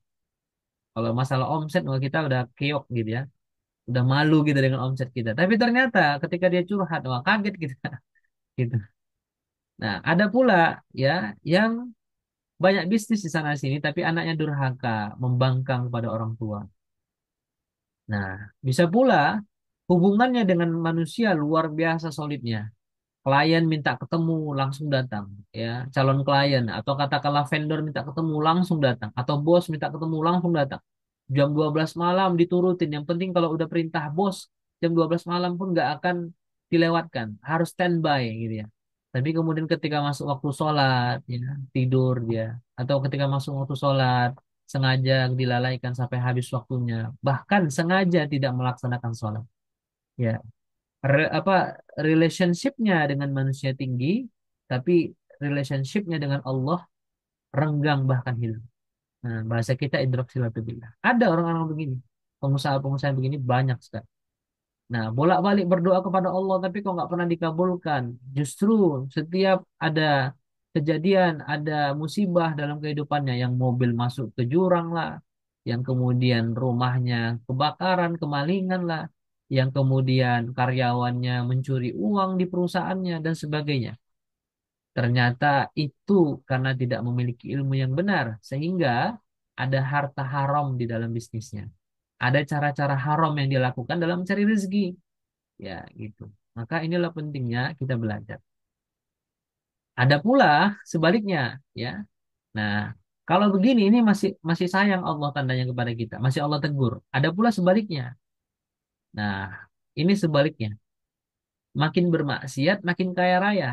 kalau masalah omset, wah kita udah keok gitu ya, udah malu gitu dengan omset kita. Tapi ternyata ketika dia curhat, wah kaget kita gitu. Nah, ada pula ya yang banyak bisnis di sana sini, tapi anaknya durhaka, membangkang pada orang tua. Nah, bisa pula hubungannya dengan manusia luar biasa solidnya. Klien minta ketemu langsung datang ya, calon klien atau katakanlah vendor minta ketemu langsung datang atau bos minta ketemu langsung datang. Jam 12 malam diturutin. Yang penting kalau udah perintah bos jam 12 malam pun nggak akan dilewatkan, harus standby gitu ya. Tapi kemudian ketika masuk waktu sholat ya, tidur dia, atau ketika masuk waktu sholat sengaja dilalaikan sampai habis waktunya, bahkan sengaja tidak melaksanakan sholat ya. Apa relationshipnya dengan manusia tinggi, tapi relationshipnya dengan Allah renggang bahkan hilang. Nah, bahasa kita idrak billah. Ada orang-orang begini, pengusaha-pengusaha begini banyak sekali. Nah, bolak-balik berdoa kepada Allah, tapi kok nggak pernah dikabulkan. Justru setiap ada kejadian, ada musibah dalam kehidupannya, yang mobil masuk ke jurang lah, yang kemudian rumahnya kebakaran, kemalingan lah, yang kemudian karyawannya mencuri uang di perusahaannya, dan sebagainya. Ternyata itu karena tidak memiliki ilmu yang benar, sehingga ada harta haram di dalam bisnisnya. Ada cara-cara haram yang dilakukan dalam mencari rezeki. Ya, gitu. Maka inilah pentingnya kita belajar. Ada pula sebaliknya, ya. Nah, kalau begini ini masih masih sayang Allah tandanya kepada kita, masih Allah tegur. Ada pula sebaliknya. Nah, ini sebaliknya. Makin bermaksiat, makin kaya raya.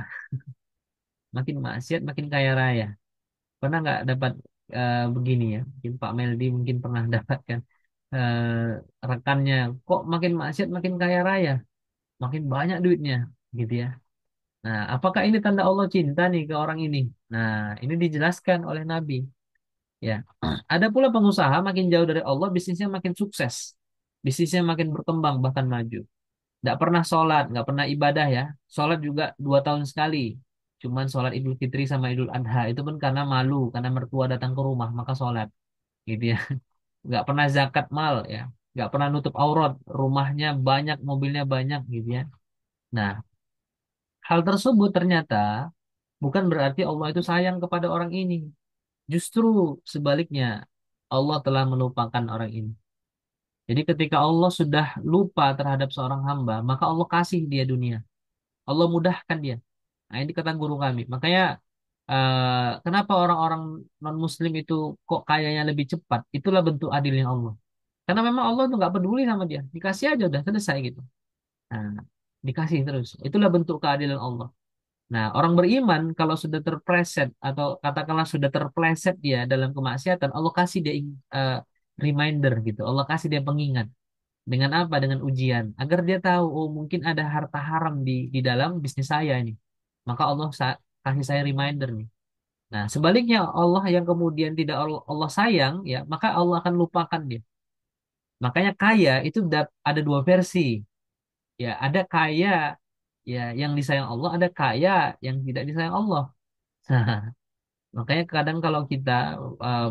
Makin maksiat, makin kaya raya. Pernah nggak dapat begini ya? Mungkin Pak Meldi mungkin pernah dapatkan rekannya. Kok makin maksiat, makin kaya raya, makin banyak duitnya, gitu ya. Nah, apakah ini tanda Allah cinta nih ke orang ini? Nah, ini dijelaskan oleh Nabi. Ya, ada pula pengusaha makin jauh dari Allah, bisnisnya makin sukses, bisnisnya makin berkembang bahkan maju. Nggak pernah sholat, nggak pernah ibadah ya. Sholat juga 2 tahun sekali. cuman sholat Idul Fitri sama Idul Adha itu pun karena malu, karena mertua datang ke rumah maka sholat, gitu ya. Nggak pernah zakat mal ya, nggak pernah nutup aurat, rumahnya banyak, mobilnya banyak, gitu ya. Nah, hal tersebut ternyata bukan berarti Allah itu sayang kepada orang ini. Justru sebaliknya, Allah telah melupakan orang ini. Jadi ketika Allah sudah lupa terhadap seorang hamba, maka Allah kasih dia dunia. Allah mudahkan dia. Nah, ini kata guru kami. Makanya kenapa orang-orang non-Muslim itu kok kayanya lebih cepat? Itulah bentuk adilnya Allah. Karena memang Allah tuh nggak peduli sama dia. Dikasih aja udah selesai gitu. Nah, dikasih terus. Itulah bentuk keadilan Allah. Nah, orang beriman kalau sudah terpleset atau katakanlah sudah terpleset dia dalam kemaksiatan, Allah kasih dia reminder gitu. Allah kasih dia pengingat. Dengan apa? Dengan ujian. Agar dia tahu, oh mungkin ada harta haram di dalam bisnis saya ini. Maka Allah kasih saya reminder nih. Nah, sebaliknya Allah yang kemudian tidak Allah sayang, ya, maka Allah akan lupakan dia. Makanya kaya itu ada dua versi. Ya, ada kaya ya yang disayang Allah, ada kaya yang tidak disayang Allah. Makanya kadang kalau kita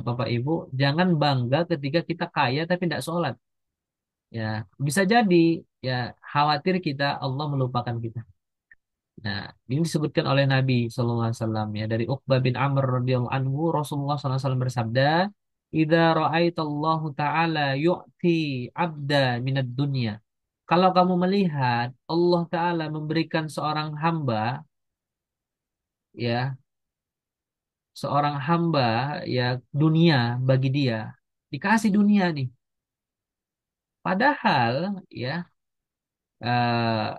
Bapak Ibu jangan bangga ketika kita kaya tapi tidak sholat. Ya, bisa jadi ya khawatir kita Allah melupakan kita. Nah, ini disebutkan oleh Nabi SAW ya dari Uqbah bin Amr radhiyallahu anhu Rasulullah SAW bersabda, "Idza ra'aitallahu ta'ala yu'ti 'abda minad dunya." Kalau kamu melihat Allah Ta'ala memberikan seorang hamba ya, seorang hamba ya dunia bagi dia, dikasih dunia nih. Padahal ya eh,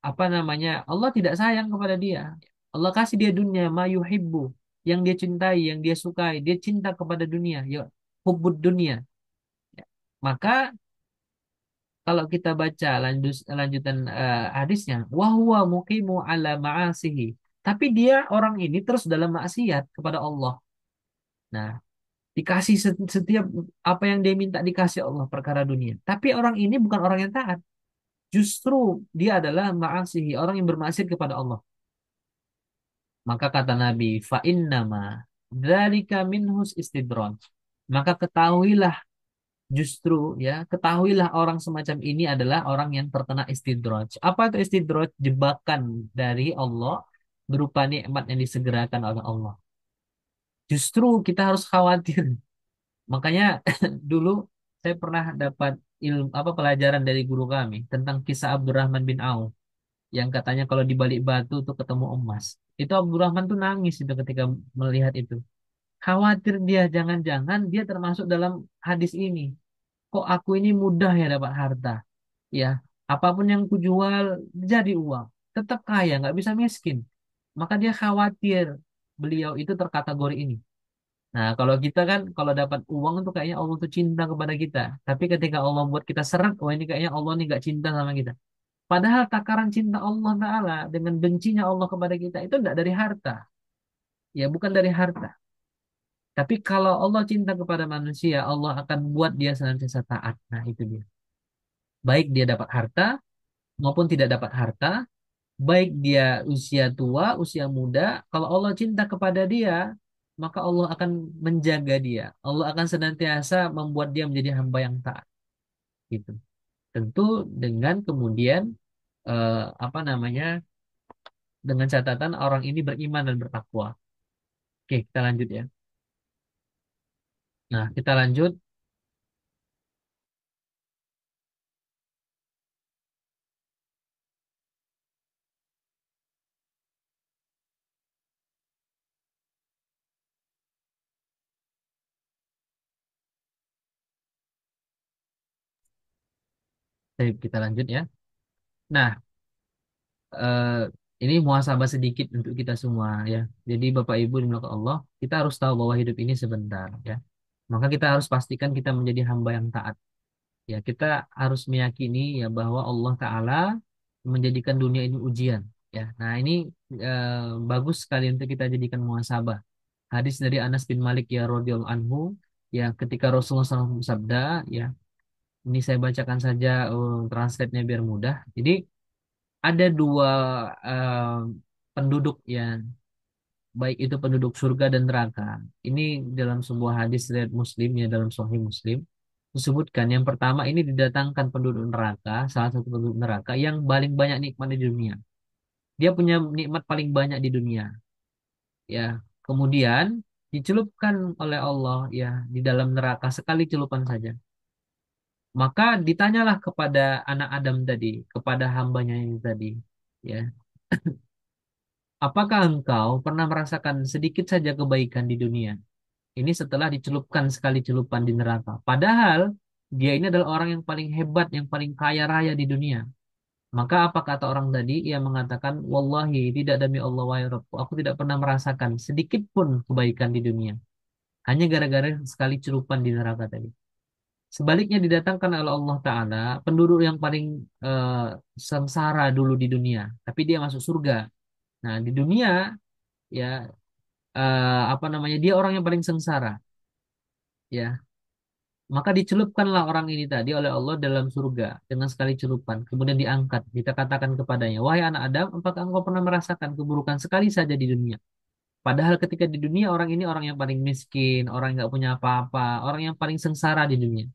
apa namanya Allah tidak sayang kepada dia. Allah kasih dia dunia ma yuhibbu yang dia cintai, yang dia sukai. Dia cinta kepada dunia, ya hubbud dunia. Maka kalau kita baca lanjutan hadisnya, wahwa muqimu ala ma'asihi. Tapi dia orang ini terus dalam maksiat kepada Allah. Nah, dikasih setiap apa yang dia minta dikasih Allah perkara dunia. Tapi orang ini bukan orang yang taat. Justru dia adalah ma'asihi, orang yang bermaksiat kepada Allah. Maka kata Nabi, fa innama dzalika minhus istidraj. Maka ketahuilah justru ya, ketahuilah orang semacam ini adalah orang yang terkena istidraj. Apa itu istidraj? Jebakan dari Allah berupa nikmat yang disegerakan oleh Allah. Justru kita harus khawatir. Makanya dulu saya pernah dapat ilmu apa pelajaran dari guru kami tentang kisah Abdurrahman bin Auf yang katanya kalau di balik batu tuh ketemu emas. Itu Abdurrahman tuh nangis itu ketika melihat itu. Khawatir dia jangan-jangan dia termasuk dalam hadis ini. Kok aku ini mudah ya dapat harta? Ya, apapun yang kujual jadi uang. Tetap kaya, nggak bisa miskin. Maka dia khawatir beliau itu terkategori ini. Nah, kalau kita kan kalau dapat uang itu kayaknya Allah tuh cinta kepada kita. Tapi ketika Allah buat kita seret, wah ini kayaknya Allah nih nggak cinta sama kita. Padahal takaran cinta Allah Ta'ala dengan bencinya Allah kepada kita itu tidak dari harta. Ya, bukan dari harta. Tapi kalau Allah cinta kepada manusia, Allah akan buat dia senantiasa taat. Nah, itu dia. Baik dia dapat harta maupun tidak dapat harta, baik dia usia tua, usia muda, kalau Allah cinta kepada dia, maka Allah akan menjaga dia. Allah akan senantiasa membuat dia menjadi hamba yang taat. Gitu. Tentu dengan kemudian apa namanya? Dengan catatan orang ini beriman dan bertakwa. Oke, kita lanjut ya. Nah, kita lanjut. Kita lanjut ya. Nah, eh, ini muhasabah sedikit untuk kita semua ya. Jadi Bapak Ibu dimulakan Allah, kita harus tahu bahwa hidup ini sebentar ya. Maka kita harus pastikan kita menjadi hamba yang taat. Ya, kita harus meyakini ya bahwa Allah Ta'ala menjadikan dunia ini ujian. Ya, nah ini bagus sekali untuk kita jadikan muhasabah. Hadis dari Anas bin Malik ya radhiyallahu anhu ya ketika Rasulullah SAW bersabda ya ini saya bacakan saja translate-nya biar mudah. Jadi ada dua eh, penduduk ya. baik itu penduduk surga dan neraka. Ini dalam sebuah hadis riwayat Muslim ya, dalam Sahih Muslim disebutkan yang pertama ini didatangkan penduduk neraka, salah satu penduduk neraka yang paling banyak nikmat di dunia. Dia punya nikmat paling banyak di dunia, ya. Kemudian dicelupkan oleh Allah ya di dalam neraka sekali celupan saja. Maka ditanyalah kepada anak Adam tadi, kepada hambanya ini tadi, ya. Apakah engkau pernah merasakan sedikit saja kebaikan di dunia? Ini setelah dicelupkan sekali celupan di neraka. Padahal dia ini adalah orang yang paling hebat, yang paling kaya raya di dunia. Maka apa kata orang tadi? Ia mengatakan, Wallahi, tidak demi Allah, wahai Rabbku, aku tidak pernah merasakan sedikit pun kebaikan di dunia. Hanya gara-gara sekali celupan di neraka tadi. Sebaliknya didatangkan oleh Allah Ta'ala penduduk yang paling eh, sengsara dulu di dunia. Tapi dia masuk surga. Nah, di dunia, ya, apa namanya, dia orang yang paling sengsara. Ya, maka dicelupkanlah orang ini tadi oleh Allah dalam surga dengan sekali celupan. Kemudian diangkat. Kita katakan kepadanya, wahai anak Adam, apakah engkau pernah merasakan keburukan sekali saja di dunia? Padahal ketika di dunia orang ini orang yang paling miskin, orang yang nggak punya apa-apa, orang yang paling sengsara di dunia.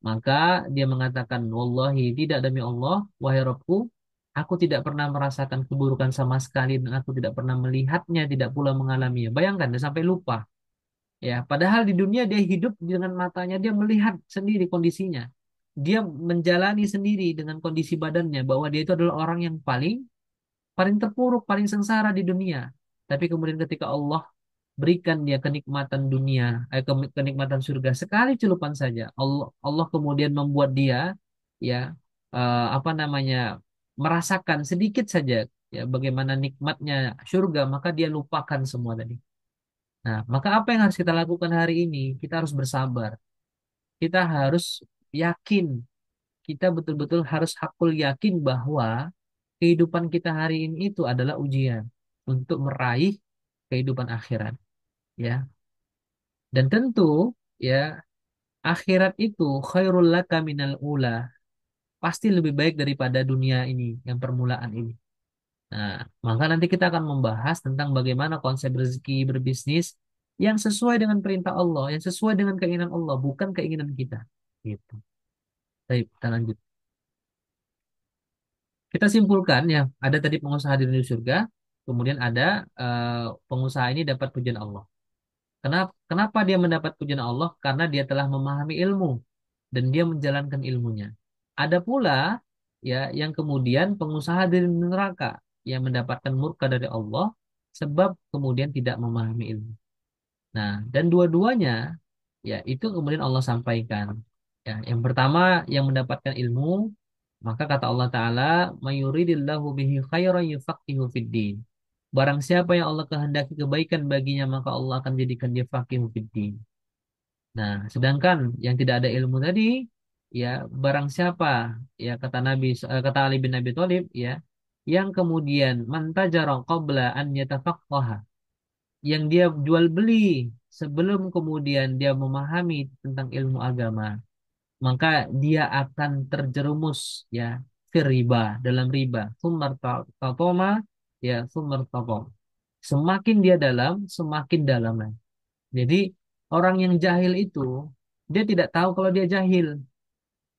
Maka dia mengatakan, Wallahi tidak demi Allah, wahai Rabbku, aku tidak pernah merasakan keburukan sama sekali dan aku tidak pernah melihatnya, tidak pula mengalaminya. Bayangkan, dia sampai lupa. Ya, padahal di dunia dia hidup dengan matanya, dia melihat sendiri kondisinya. Dia menjalani sendiri dengan kondisi badannya bahwa dia itu adalah orang yang paling paling terpuruk, paling sengsara di dunia. Tapi kemudian ketika Allah berikan dia kenikmatan dunia, kenikmatan surga sekali celupan saja, Allah kemudian membuat dia ya apa namanya merasakan sedikit saja ya bagaimana nikmatnya surga, maka dia lupakan semua tadi. Nah, maka apa yang harus kita lakukan hari ini? Kita harus bersabar. Kita harus yakin. Kita betul-betul harus hakul yakin bahwa kehidupan kita hari ini itu adalah ujian untuk meraih kehidupan akhirat. Ya, dan tentu ya akhirat itu khairul laka minal ula. Pasti lebih baik daripada dunia ini, yang permulaan ini. Nah, maka nanti kita akan membahas tentang bagaimana konsep rezeki berbisnis yang sesuai dengan perintah Allah, yang sesuai dengan keinginan Allah, bukan keinginan kita. Gitu. Baik, kita lanjut. Kita simpulkan ya, ada tadi pengusaha di dunia surga, kemudian ada pengusaha ini dapat pujian Allah. Kenapa dia mendapat pujian Allah? Karena dia telah memahami ilmu dan dia menjalankan ilmunya. Ada pula ya yang kemudian pengusaha di neraka yang mendapatkan murka dari Allah sebab kemudian tidak memahami ilmu. Nah, dan dua-duanya ya itu kemudian Allah sampaikan. Ya, yang pertama yang mendapatkan ilmu, maka kata Allah Ta'ala, mayuridillahu bihi khairan yufaqihu fid din. Barang siapa yang Allah kehendaki kebaikan baginya, maka Allah akan jadikan dia faqihu fid din. Nah, sedangkan yang tidak ada ilmu tadi, ya barang siapa, ya kata kata Ali bin Abi Thalib, ya, yang kemudian mantajara qabla an yatafaqqaha, yang dia jual beli sebelum kemudian dia memahami tentang ilmu agama, maka dia akan terjerumus ya riba, dalam riba. Tatoma ya sumartatom. Semakin dia dalam, semakin dalam. Jadi orang yang jahil itu dia tidak tahu kalau dia jahil.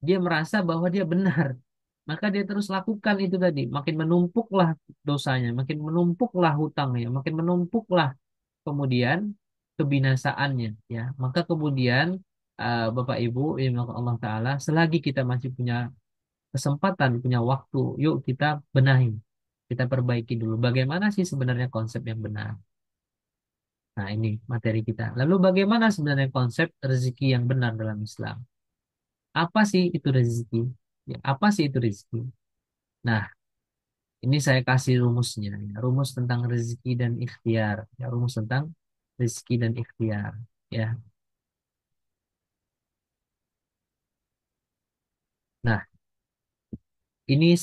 Dia merasa bahwa dia benar. Maka dia terus lakukan itu tadi. Makin menumpuklah dosanya, makin menumpuklah hutangnya, makin menumpuklah kemudian kebinasaannya. Ya, maka kemudian Bapak Ibu, ya maka Allah Taala, selagi kita masih punya kesempatan, punya waktu, yuk kita benahi, kita perbaiki dulu. Bagaimana sih sebenarnya konsep yang benar? Nah, ini materi kita. Lalu bagaimana sebenarnya konsep rezeki yang benar dalam Islam? Apa sih itu rezeki? Ya, apa sih itu rezeki? Nah, ini saya kasih rumusnya. Ya. Rumus tentang rezeki dan ikhtiar. Ya, rumus tentang rezeki dan ikhtiar. Ya. Nah, ini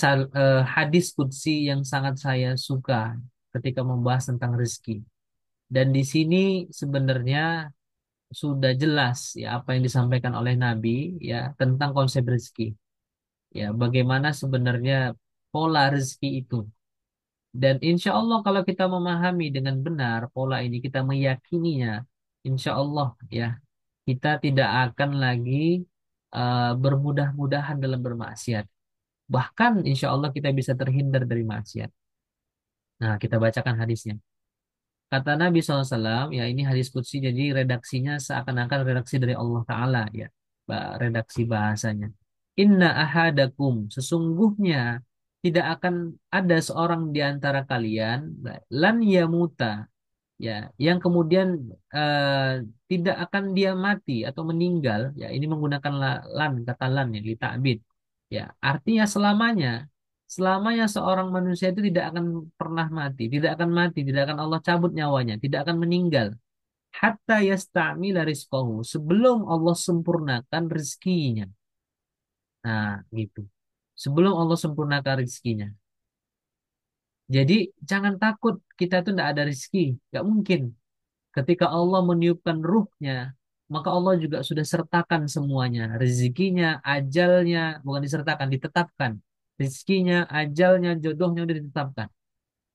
hadis qudsi yang sangat saya suka ketika membahas tentang rezeki. Dan di sini sebenarnya sudah jelas ya apa yang disampaikan oleh Nabi ya tentang konsep rezeki. Ya, bagaimana sebenarnya pola rezeki itu. Dan insya Allah kalau kita memahami dengan benar pola ini, kita meyakininya, insya Allah ya, kita tidak akan lagi bermudah-mudahan dalam bermaksiat. Bahkan insya Allah kita bisa terhindar dari maksiat. Nah, kita bacakan hadisnya. Kata Nabi SAW, ya ini hadis qudsi, jadi redaksinya seakan-akan redaksi dari Allah Ta'ala ya. Redaksi bahasanya. Inna ahadakum, sesungguhnya tidak akan ada seorang di antara kalian, lan yamuta, ya yang kemudian tidak akan dia mati atau meninggal, ya ini menggunakan lan, kata lan ya di ta'bid, ya artinya selamanya seorang manusia itu tidak akan pernah mati, tidak akan mati, tidak akan Allah cabut nyawanya, tidak akan meninggal hatta yasta'mila rizqahu, sebelum Allah sempurnakan rezekinya. Nah gitu, sebelum Allah sempurnakan rezekinya. Jadi jangan takut kita itu tidak ada rezeki, nggak mungkin. Ketika Allah meniupkan ruhnya, maka Allah juga sudah sertakan semuanya. Rezekinya, ajalnya, bukan disertakan, ditetapkan. Rezekinya, ajalnya, jodohnya sudah ditetapkan.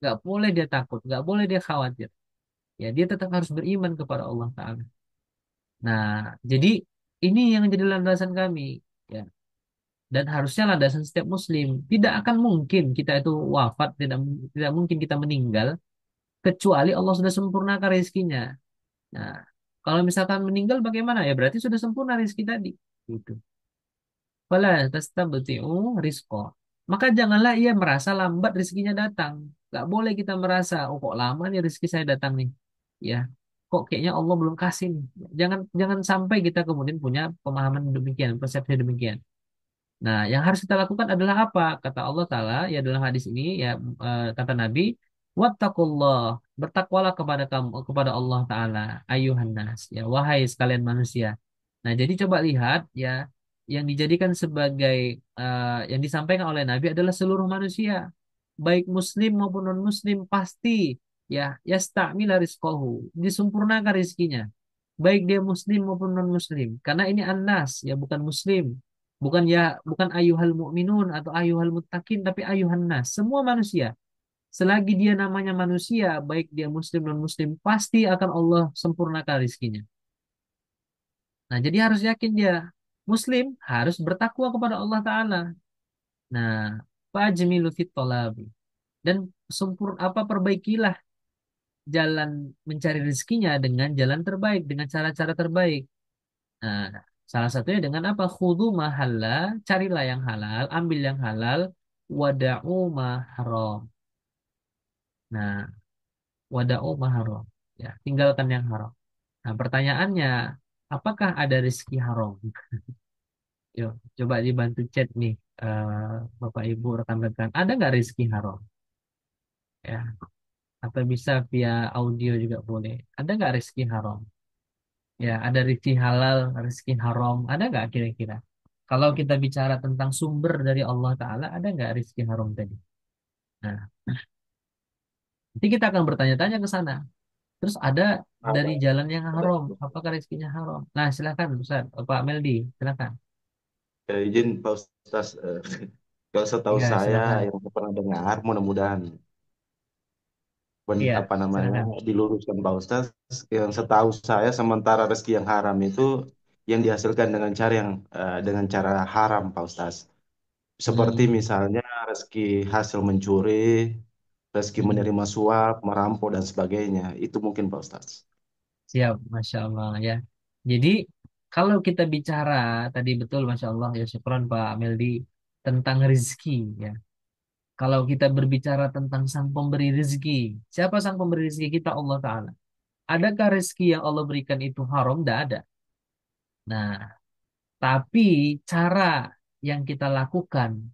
Gak boleh dia takut, gak boleh dia khawatir. Ya, dia tetap harus beriman kepada Allah Ta'ala. Nah, jadi ini yang menjadi landasan kami. Ya, dan harusnya landasan setiap Muslim. Tidak akan mungkin kita itu wafat, tidak mungkin kita meninggal, kecuali Allah sudah sempurnakan rezekinya. Nah, kalau misalkan meninggal bagaimana? Ya berarti sudah sempurna rezeki tadi. Gitu. Fala tastabti'u rizqa. Maka janganlah ia merasa lambat rezekinya datang. Gak boleh kita merasa, oh kok lama nih rezeki saya datang nih. Ya, kok kayaknya Allah belum kasih nih. Jangan jangan sampai kita kemudian punya pemahaman demikian, persepsi demikian. Nah, yang harus kita lakukan adalah apa? Kata Allah Ta'ala, ya dalam hadis ini, ya kata Nabi, wattaqullah, bertakwalah kepada kamu, kepada Allah Ta'ala, ayuhan nas, ya, wahai sekalian manusia. Nah, jadi coba lihat, ya, yang dijadikan sebagai, yang disampaikan oleh Nabi adalah seluruh manusia, baik muslim maupun non-muslim, pasti, ya, yasta'mila rizqahu, disempurnakan rizkinya, baik dia muslim maupun non-muslim, karena ini annas, ya, bukan muslim. Bukan ya, bukan ayuhal mu'minun atau ayuhal muttaqin, tapi ayuhan nas. Semua manusia. Selagi dia namanya manusia, baik dia muslim non muslim, pasti akan Allah sempurnakan rizkinya. Nah, jadi harus yakin dia muslim harus bertakwa kepada Allah Ta'ala. Nah, fajmilu fit thalabi. Dan apa perbaikilah jalan mencari rezekinya dengan jalan terbaik, dengan cara-cara terbaik. Nah, salah satunya dengan apa? Khudu mahalla, carilah yang halal, ambil yang halal, wada'u ma haram. Nah, wada'u ma haram. Ya, tinggalkan yang haram. Nah, pertanyaannya, apakah ada rezeki haram? Yuk, coba dibantu chat nih, Bapak Ibu rekan-rekan. Ada nggak rezeki haram? Ya, atau bisa via audio juga boleh. Ada nggak rezeki haram? Ya, ada rezeki halal, rezeki haram. Ada nggak kira-kira? Kalau kita bicara tentang sumber dari Allah Ta'ala, ada nggak rezeki haram tadi? Nah, nanti kita akan bertanya-tanya ke sana. Terus ada dari jalan yang haram, apakah rezekinya haram? Nah, silakan Ustaz, Pak Meldi, silakan. Izin Pak Ustaz, kalau setahu Iya, saya silakan. yang saya pernah dengar, mudah-mudahan Iya, apa namanya silakan. diluruskan Pak Ustaz. Yang setahu saya sementara rezeki yang haram itu yang dihasilkan dengan cara haram Pak Ustaz. Seperti Hmm, misalnya rezeki hasil mencuri, rezeki hmm. menerima suap, merampok dan sebagainya. Itu mungkin Pak Ustaz. Siap, Masya Allah ya. Jadi, kalau kita bicara tadi betul, Masya Allah ya, syukron Pak Meldi, tentang rezeki ya. Kalau kita berbicara tentang sang pemberi rezeki, siapa sang pemberi rezeki kita? Allah Ta'ala. Adakah rezeki yang Allah berikan itu haram? Tidak ada. Nah, tapi cara yang kita lakukan,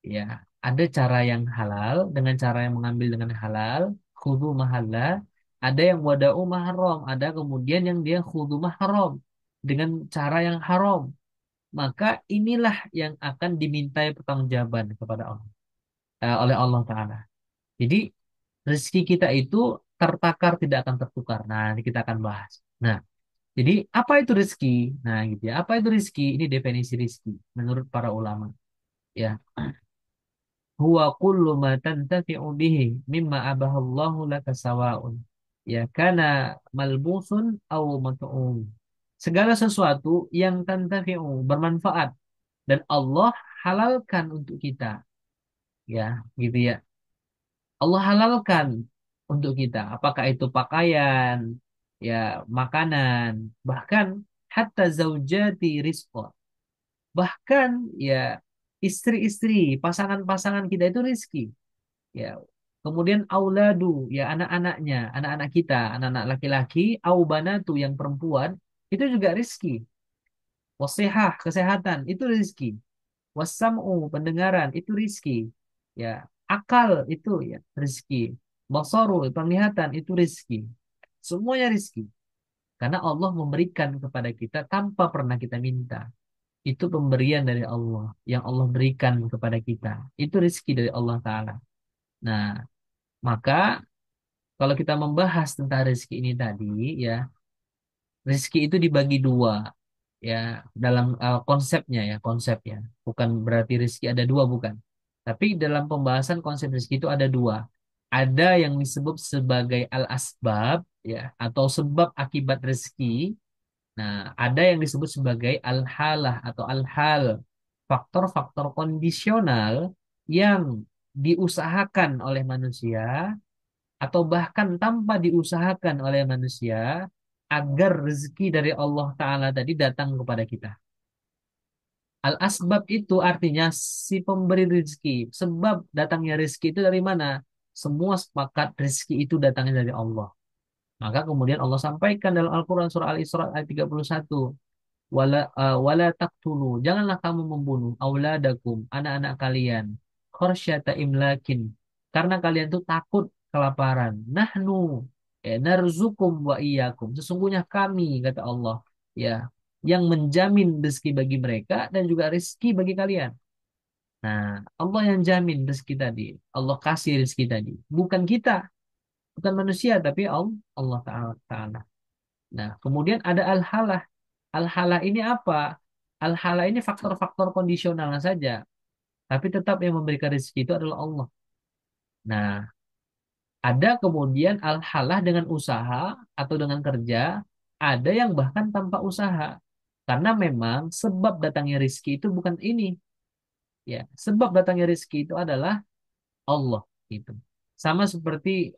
ya, ada cara yang halal dengan cara yang mengambil dengan halal, khudu mahalla, ada yang wada'u mahram, ada kemudian yang dia khudu mahram dengan cara yang haram. Maka inilah yang akan dimintai pertanggungjawaban kepada Allah, oleh Allah Ta'ala. Jadi rezeki kita itu tertakar tidak akan tertukar. Nah, ini kita akan bahas. Nah, jadi apa itu rezeki? Nah, gitu ya. Apa itu rezeki? Ini definisi rezeki menurut para ulama. Ya, huwa kullu ma tantafi'u bihi mimma abahallahu laka sawa'un. Ya, kana malbusun aw mat'um. Segala sesuatu yang tantafi'u, bermanfaat dan Allah halalkan untuk kita, ya, gitu ya. Allah halalkan untuk kita, apakah itu pakaian, ya, makanan, bahkan hatta zaujati rizqa. Bahkan ya istri-istri, pasangan-pasangan kita itu rizki. Ya. Kemudian auladu, ya anak-anaknya, anak-anak kita, anak-anak laki-laki, au banatu yang perempuan, itu juga rizki. Wasihah, kesehatan, itu rizki. Wasam'u, pendengaran, itu rizki. Ya, akal itu ya rizki. Basaru, penglihatan, itu rizki. Semuanya rizki. Karena Allah memberikan kepada kita tanpa pernah kita minta. Itu pemberian dari Allah yang Allah berikan kepada kita. Itu rizki dari Allah Ta'ala. Nah, maka kalau kita membahas tentang rezeki ini tadi, ya, rezeki itu dibagi dua, ya, dalam konsepnya ya, konsepnya. Bukan berarti rezeki ada dua, bukan. Tapi dalam pembahasan konsep rezeki itu ada dua. Ada yang disebut sebagai al-asbab, ya, atau sebab akibat rezeki. Nah, ada yang disebut sebagai al-halah atau al-hal, faktor-faktor kondisional yang diusahakan oleh manusia atau bahkan tanpa diusahakan oleh manusia agar rezeki dari Allah Ta'ala tadi datang kepada kita. Al-asbab itu artinya si pemberi rezeki. Sebab datangnya rezeki itu dari mana? Semua sepakat rezeki itu datangnya dari Allah. Maka kemudian Allah sampaikan dalam Al-Quran surah Al-Isra ayat 31. Wala taqtulu, janganlah kamu membunuh auladakum, anak-anak kalian, kharsyata imlakin, karena kalian tuh takut kelaparan. Nahnu narzukum wa iyyakum, sesungguhnya kami, kata Allah, ya, yang menjamin rezeki bagi mereka dan juga rezeki bagi kalian. Nah, Allah yang jamin rezeki tadi, Allah kasih rezeki tadi, bukan kita, bukan manusia, tapi Allah Ta'ala. Nah, kemudian ada al-halah. Al-halah ini apa? Al-halah ini faktor-faktor kondisional saja. Tapi tetap yang memberikan rezeki itu adalah Allah. Nah, ada kemudian al-halah dengan usaha atau dengan kerja. Ada yang bahkan tanpa usaha. Karena memang sebab datangnya rezeki itu bukan ini. Ya, sebab datangnya rezeki itu adalah Allah. Gitu. Sama seperti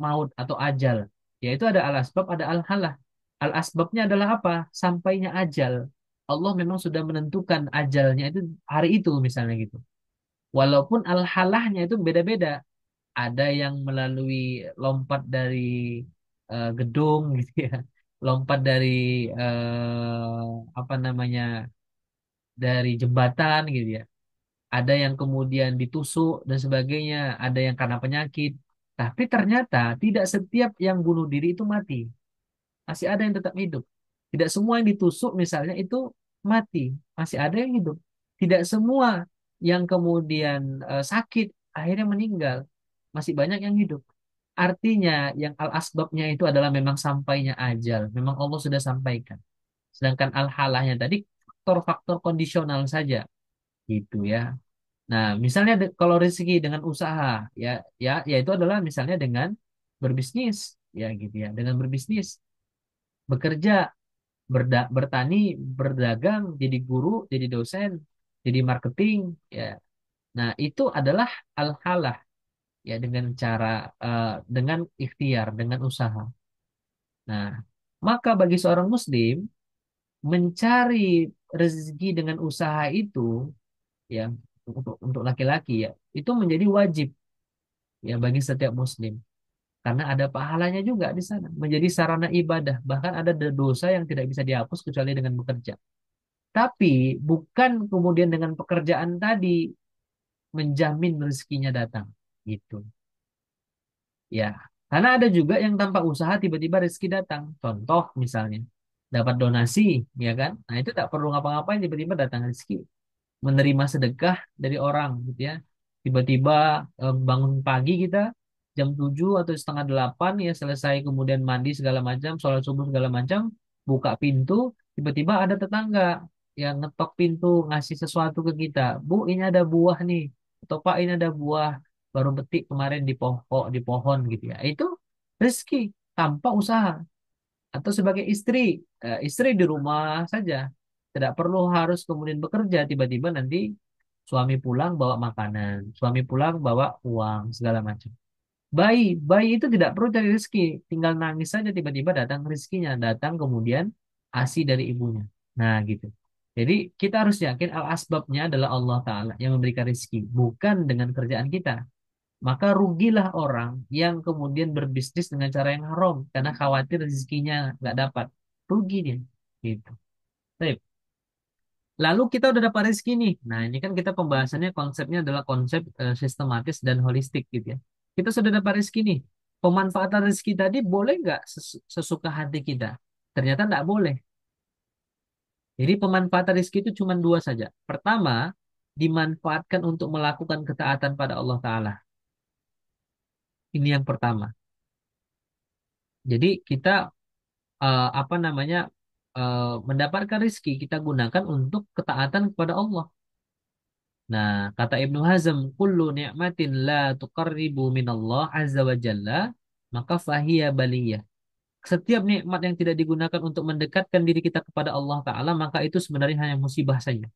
maut atau ajal. Yaitu ada al-asbab, ada al-halah. Al-asbabnya adalah apa? Sampainya ajal. Allah memang sudah menentukan ajalnya itu hari itu misalnya gitu. Walaupun al-halahnya itu beda-beda. Ada yang melalui lompat dari gedung gitu ya. Lompat dari apa namanya? Dari jembatan gitu ya. Ada yang kemudian ditusuk dan sebagainya, ada yang karena penyakit. Tapi ternyata tidak setiap yang bunuh diri itu mati. Masih ada yang tetap hidup. Tidak semua yang ditusuk misalnya itu mati, masih ada yang hidup. Tidak semua yang kemudian sakit akhirnya meninggal, masih banyak yang hidup. Artinya yang al-asbabnya itu adalah memang sampainya ajal, memang Allah sudah sampaikan. Sedangkan al-halahnya tadi faktor-faktor kondisional saja, gitu ya. Nah, misalnya kalau rezeki dengan usaha, ya, ya itu adalah misalnya dengan berbisnis, ya gitu ya, dengan berbisnis, bekerja, bertani, berdagang, jadi guru, jadi dosen, jadi marketing, ya. Nah, itu adalah al-halah, ya, dengan cara dengan ikhtiar, dengan usaha. Nah, maka bagi seorang muslim mencari rezeki dengan usaha itu, ya, untuk laki-laki, ya, itu menjadi wajib, ya, bagi setiap muslim. Karena ada pahalanya juga di sana, menjadi sarana ibadah. Bahkan ada dosa yang tidak bisa dihapus kecuali dengan bekerja. Tapi bukan kemudian dengan pekerjaan tadi menjamin rezekinya datang. Gitu. Ya. Karena ada juga yang tanpa usaha tiba-tiba rezeki datang. Contoh misalnya, dapat donasi, ya kan? Nah, itu tak perlu ngapa-ngapain tiba-tiba datang rezeki. Menerima sedekah dari orang gitu ya. Tiba-tiba bangun pagi kita jam 7 atau setengah 8 ya, selesai kemudian mandi segala macam, sholat subuh segala macam, buka pintu, tiba-tiba ada tetangga yang ngetok pintu ngasih sesuatu ke kita. Bu, ini ada buah nih. atau Pak ini ada buah baru petik kemarin di pohon gitu ya. Itu rezeki tanpa usaha. Atau sebagai istri, istri di rumah saja. Tidak perlu harus kemudian bekerja, tiba-tiba nanti suami pulang bawa makanan, suami pulang bawa uang, segala macam. Bayi itu tidak perlu cari rezeki, tinggal nangis saja tiba-tiba datang rezekinya, datang kemudian ASI dari ibunya. Nah, gitu. Jadi kita harus yakin al-asbabnya adalah Allah Ta'ala yang memberikan rezeki, bukan dengan kerjaan kita. Maka rugilah orang yang kemudian berbisnis dengan cara yang haram karena khawatir rezekinya nggak dapat. Rugi dia. Gitu. Baik. Lalu kita udah dapat rezeki nih. Nah, ini kan kita pembahasannya konsepnya adalah konsep sistematis dan holistik gitu ya. Kita sudah dapat rezeki nih. Pemanfaatan rezeki tadi boleh nggak sesuka hati kita? Ternyata nggak boleh. Jadi pemanfaatan rezeki itu cuma dua saja. Pertama, dimanfaatkan untuk melakukan ketaatan pada Allah Ta'ala. Ini yang pertama. Jadi kita apa namanya mendapatkan rezeki kita gunakan untuk ketaatan kepada Allah. Nah, kata Ibnu Hazm, kullu ni'matin la tuqarribu minallah azza wa jalla, maka fahiya baliyah. Setiap nikmat yang tidak digunakan untuk mendekatkan diri kita kepada Allah Ta'ala, maka itu sebenarnya hanya musibah saja.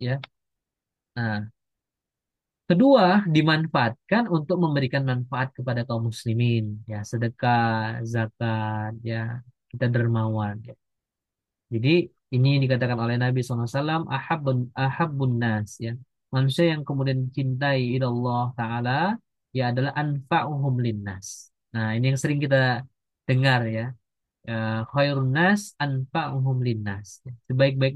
Ya. Nah, kedua, dimanfaatkan untuk memberikan manfaat kepada kaum muslimin. Ya, sedekah, zakat, ya, kita dermawan. Ya. Jadi ini dikatakan oleh Nabi SAW, ahabbun nas ya. Manusia yang kemudian dicintai oleh Allah Ta'ala ya adalah anfa'uhum linnas. Nah, ini yang sering kita dengar ya. Khairun nas anfa'uhum linnas. Sebaik-baik